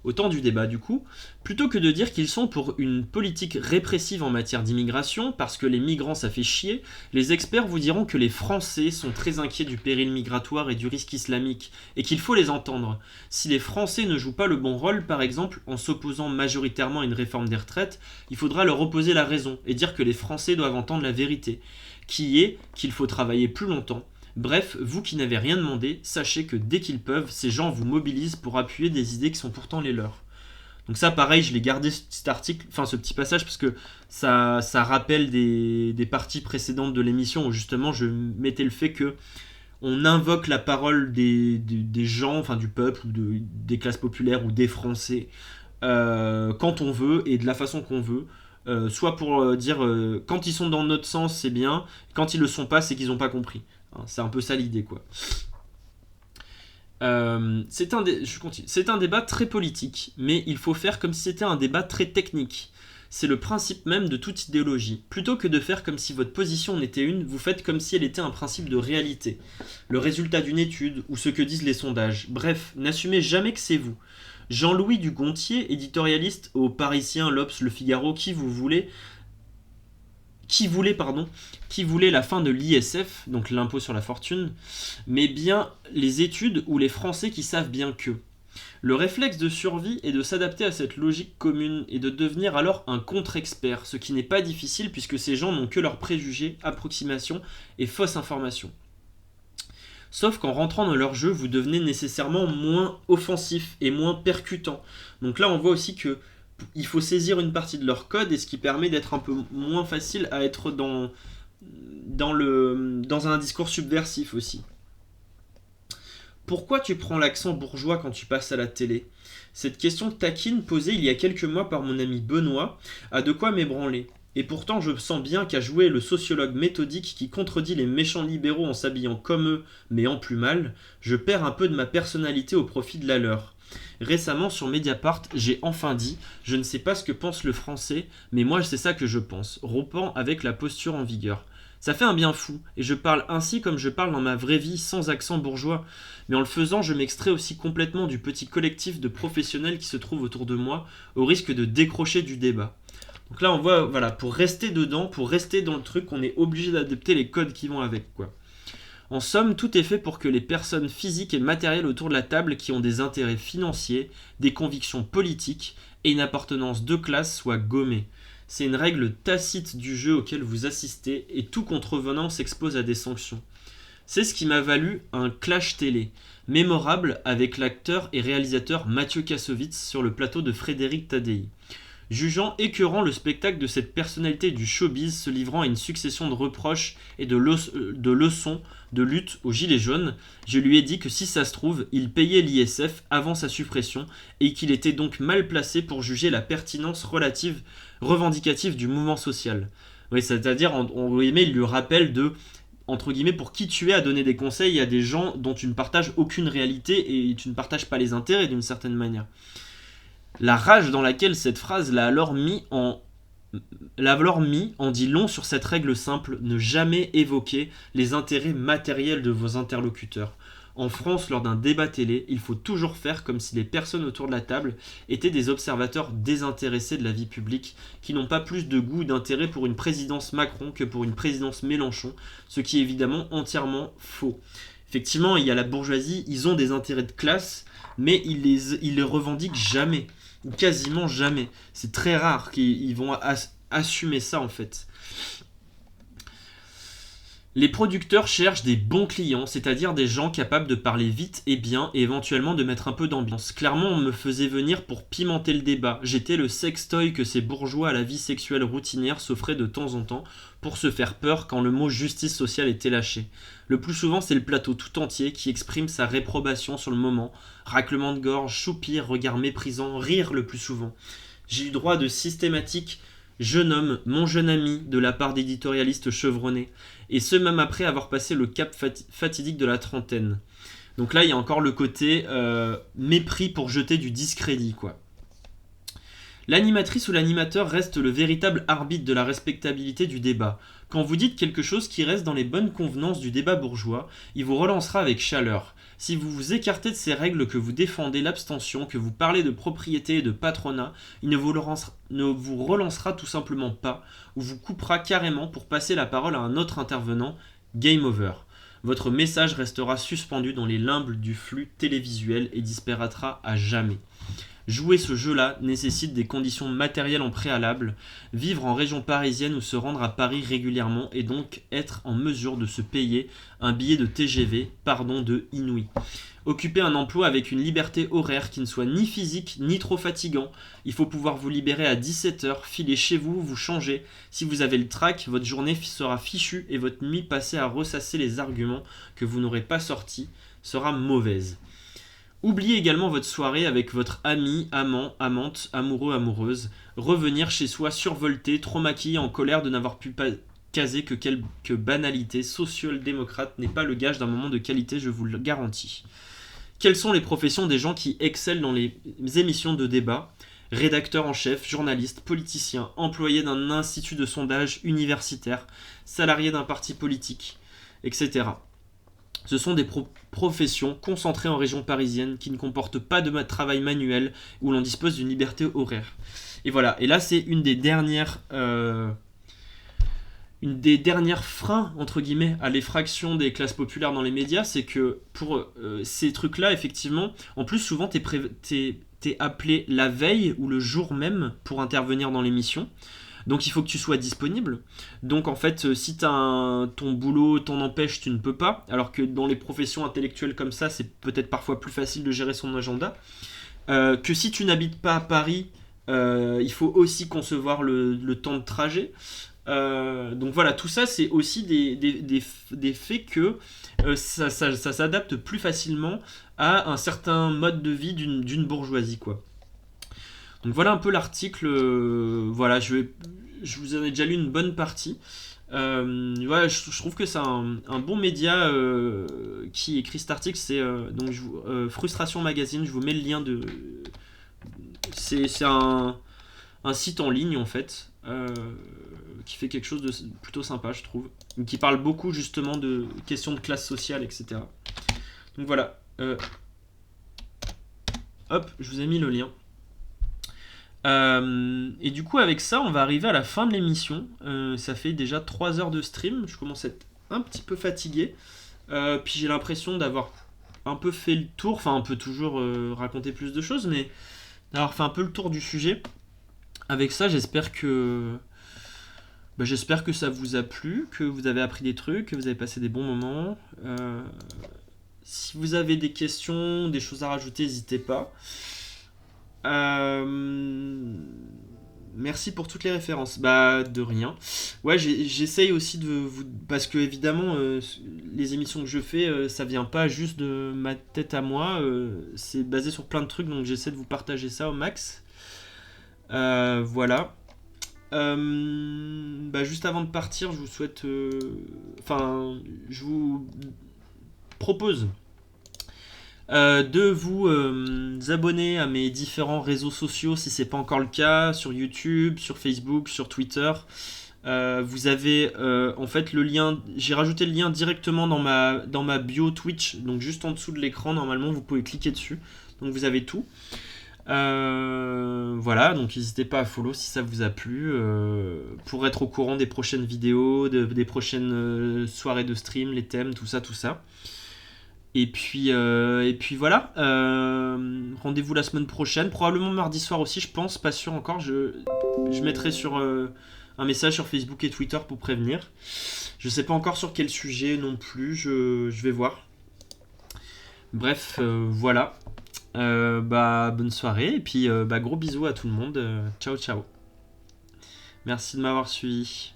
Au temps du débat, du coup, plutôt que de dire qu'ils sont pour une politique répressive en matière d'immigration, parce que les migrants ça fait chier, les experts vous diront que les Français sont très inquiets du péril migratoire et du risque islamique, et qu'il faut les entendre. Si les Français ne jouent pas le bon rôle, par exemple, en s'opposant majoritairement à une réforme des retraites, il faudra leur opposer la raison, et dire que les Français doivent entendre la vérité, qui est qu'il faut travailler plus longtemps. Bref, vous qui n'avez rien demandé, sachez que dès qu'ils peuvent, ces gens vous mobilisent pour appuyer des idées qui sont pourtant les leurs. Donc ça, pareil, je l'ai gardé cet article, enfin ce petit passage, parce que ça rappelle des parties précédentes de l'émission où justement je mettais le fait que on invoque la parole des gens, enfin du peuple, ou des classes populaires, ou des Français, quand on veut, et de la façon qu'on veut. Soit pour dire quand ils sont dans notre sens c'est bien, quand ils le sont pas c'est qu'ils ont pas compris, hein, c'est un peu ça l'idée quoi. C'est un débat très politique, mais il faut faire comme si c'était un débat très technique. C'est le principe même de toute idéologie. Plutôt que de faire comme si votre position en était une, vous faites comme si elle était un principe de réalité, le résultat d'une étude ou ce que disent les sondages. Bref, n'assumez jamais que c'est vous. Jean-Louis Dugontier, éditorialiste au Parisien, l'Obs, Le Figaro, qui voulait la fin de l'ISF, donc l'impôt sur la fortune, mais bien les études ou les Français qui savent bien que. Le réflexe de survie est de s'adapter à cette logique commune et de devenir alors un contre-expert, ce qui n'est pas difficile puisque ces gens n'ont que leurs préjugés, approximations et fausses informations. Sauf qu'en rentrant dans leur jeu, vous devenez nécessairement moins offensif et moins percutant. Donc là, on voit aussi que il faut saisir une partie de leur code, et ce qui permet d'être un peu moins facile à être dans un discours subversif aussi. Pourquoi tu prends l'accent bourgeois quand tu passes à la télé ? Cette question taquine posée il y a quelques mois par mon ami Benoît a de quoi m'ébranler. Et pourtant, je sens bien qu'à jouer le sociologue méthodique qui contredit les méchants libéraux en s'habillant comme eux, mais en plus mal, je perds un peu de ma personnalité au profit de la leur. Récemment, sur Mediapart, j'ai enfin dit « Je ne sais pas ce que pense le français, mais moi c'est ça que je pense », rompant avec la posture en vigueur. Ça fait un bien fou, et je parle ainsi comme je parle dans ma vraie vie, sans accent bourgeois. Mais en le faisant, je m'extrais aussi complètement du petit collectif de professionnels qui se trouve autour de moi, au risque de décrocher du débat. Donc là, on voit, voilà, pour rester dedans, pour rester dans le truc, on est obligé d'adapter les codes qui vont avec, quoi. En somme, tout est fait pour que les personnes physiques et matérielles autour de la table qui ont des intérêts financiers, des convictions politiques et une appartenance de classe soient gommées. C'est une règle tacite du jeu auquel vous assistez et tout contrevenant s'expose à des sanctions. C'est ce qui m'a valu un clash télé, mémorable avec l'acteur et réalisateur Mathieu Kassovitz sur le plateau de Frédéric Tadei. Jugeant écœurant le spectacle de cette personnalité du showbiz se livrant à une succession de reproches et de leçons de lutte aux gilets jaunes, je lui ai dit que si ça se trouve, il payait l'ISF avant sa suppression et qu'il était donc mal placé pour juger la pertinence revendicative du mouvement social. Oui, c'est-à-dire, en guillemets, il lui rappelle de, entre guillemets, pour qui tu es à donner des conseils à des gens dont tu ne partages aucune réalité et tu ne partages pas les intérêts d'une certaine manière. La rage dans laquelle cette phrase l'a alors mis en dit long sur cette règle simple, ne jamais évoquer les intérêts matériels de vos interlocuteurs. En France, lors d'un débat télé, il faut toujours faire comme si les personnes autour de la table étaient des observateurs désintéressés de la vie publique, qui n'ont pas plus de goût ou d'intérêt pour une présidence Macron que pour une présidence Mélenchon, ce qui est évidemment entièrement faux. Effectivement, il y a la bourgeoisie, ils ont des intérêts de classe, mais ils les revendiquent jamais. Ou quasiment jamais. C'est très rare qu'ils vont assumer ça en fait. Les producteurs cherchent des bons clients, c'est-à-dire des gens capables de parler vite et bien et éventuellement de mettre un peu d'ambiance. Clairement, on me faisait venir pour pimenter le débat. J'étais le sextoy que ces bourgeois à la vie sexuelle routinière s'offraient de temps en temps pour se faire peur quand le mot justice sociale était lâché. Le plus souvent, c'est le plateau tout entier qui exprime sa réprobation sur le moment. Raclement de gorge, soupir, regard méprisant, rire le plus souvent. J'ai eu droit de systématiques « jeune homme, mon jeune ami » de la part d'éditorialistes chevronnés. Et ce même après avoir passé le cap fatidique de la trentaine. Donc là, il y a encore le côté mépris pour jeter du discrédit, quoi. L'animatrice ou l'animateur reste le véritable arbitre de la respectabilité du débat. Quand vous dites quelque chose qui reste dans les bonnes convenances du débat bourgeois, il vous relancera avec chaleur. Si vous vous écartez de ces règles, que vous défendez l'abstention, que vous parlez de propriété et de patronat, il ne vous relancera tout simplement pas, ou vous coupera carrément pour passer la parole à un autre intervenant. Game over. Votre message restera suspendu dans les limbes du flux télévisuel et disparaîtra à jamais. Jouer ce jeu-là nécessite des conditions matérielles en préalable, vivre en région parisienne ou se rendre à Paris régulièrement et donc être en mesure de se payer un billet de TGV, pardon, de Inouï. Occupez un emploi avec une liberté horaire qui ne soit ni physique ni trop fatigant. Il faut pouvoir vous libérer à 17h, filer chez vous, vous changer. Si vous avez le trac, votre journée sera fichue et votre nuit passée à ressasser les arguments que vous n'aurez pas sortis sera mauvaise. Oubliez également votre soirée avec votre ami, amant, amante, amoureux, amoureuse. Revenir chez soi survolté, trop maquillé, en colère de n'avoir pu caser que quelques banalités. Social-démocrate n'est pas le gage d'un moment de qualité, je vous le garantis. Quelles sont les professions des gens qui excellent dans les émissions de débat ? Rédacteur en chef, journaliste, politicien, employé d'un institut de sondage universitaire, salarié d'un parti politique, etc. Ce sont des professions concentrées en région parisienne qui ne comportent pas de travail manuel où l'on dispose d'une liberté horaire. Et voilà, et là c'est une des dernières freins, entre guillemets, à l'effraction des classes populaires dans les médias, c'est que pour ces trucs-là, effectivement, en plus, souvent, t'es appelé la veille ou le jour même pour intervenir dans l'émission. Donc, il faut que tu sois disponible. Donc, en fait, si ton boulot t'en empêche, tu ne peux pas. Alors que dans les professions intellectuelles comme ça, c'est peut-être parfois plus facile de gérer son agenda. Que si tu n'habites pas à Paris, il faut aussi concevoir le temps de trajet. Donc voilà, tout ça c'est aussi des faits que ça s'adapte plus facilement à un certain mode de vie d'une bourgeoisie, quoi. Donc voilà un peu l'article. Voilà, je vous en ai déjà lu une bonne partie. Voilà, je trouve que c'est un bon média qui écrit cet article. C'est donc Frustration Magazine. Je vous mets le lien de. C'est un site en ligne en fait. Qui fait quelque chose de plutôt sympa, je trouve, qui parle beaucoup justement de questions de classe sociale, etc. Donc voilà, hop, je vous ai mis le lien. Et du coup avec ça on va arriver à la fin de l'émission. Ça fait déjà 3 heures de stream, je commence à être un petit peu fatigué, puis j'ai l'impression d'avoir un peu fait le tour, enfin on peut toujours raconter plus de choses, mais d'avoir fait un peu le tour du sujet. Avec ça j'espère que ça vous a plu, que vous avez appris des trucs, que vous avez passé des bons moments. Si vous avez des questions, des choses à rajouter, n'hésitez pas. Merci pour toutes les références. Bah, de rien. Ouais, j'essaye aussi de vous... Parce que, évidemment, les émissions que je fais, ça vient pas juste de ma tête à moi. C'est basé sur plein de trucs, donc j'essaie de vous partager ça au max. Voilà. Juste avant de partir, je vous souhaite... je vous propose de vous abonner à mes différents réseaux sociaux si c'est pas encore le cas, sur YouTube, sur Facebook, sur Twitter. Vous avez en fait le lien, j'ai rajouté le lien directement dans ma bio Twitch, donc juste en dessous de l'écran, normalement vous pouvez cliquer dessus, donc vous avez tout. Voilà, donc n'hésitez pas à follow si ça vous a plu, pour être au courant des prochaines vidéos, des prochaines soirées de stream, les thèmes, tout ça. Et puis voilà, rendez-vous la semaine prochaine, probablement mardi soir aussi, je pense, pas sûr encore, je mettrai sur un message sur Facebook et Twitter pour prévenir. Je sais pas encore sur quel sujet non plus, je vais voir. Bref, voilà. Bonne soirée et puis gros bisous à tout le monde. Ciao ciao. Merci de m'avoir suivi.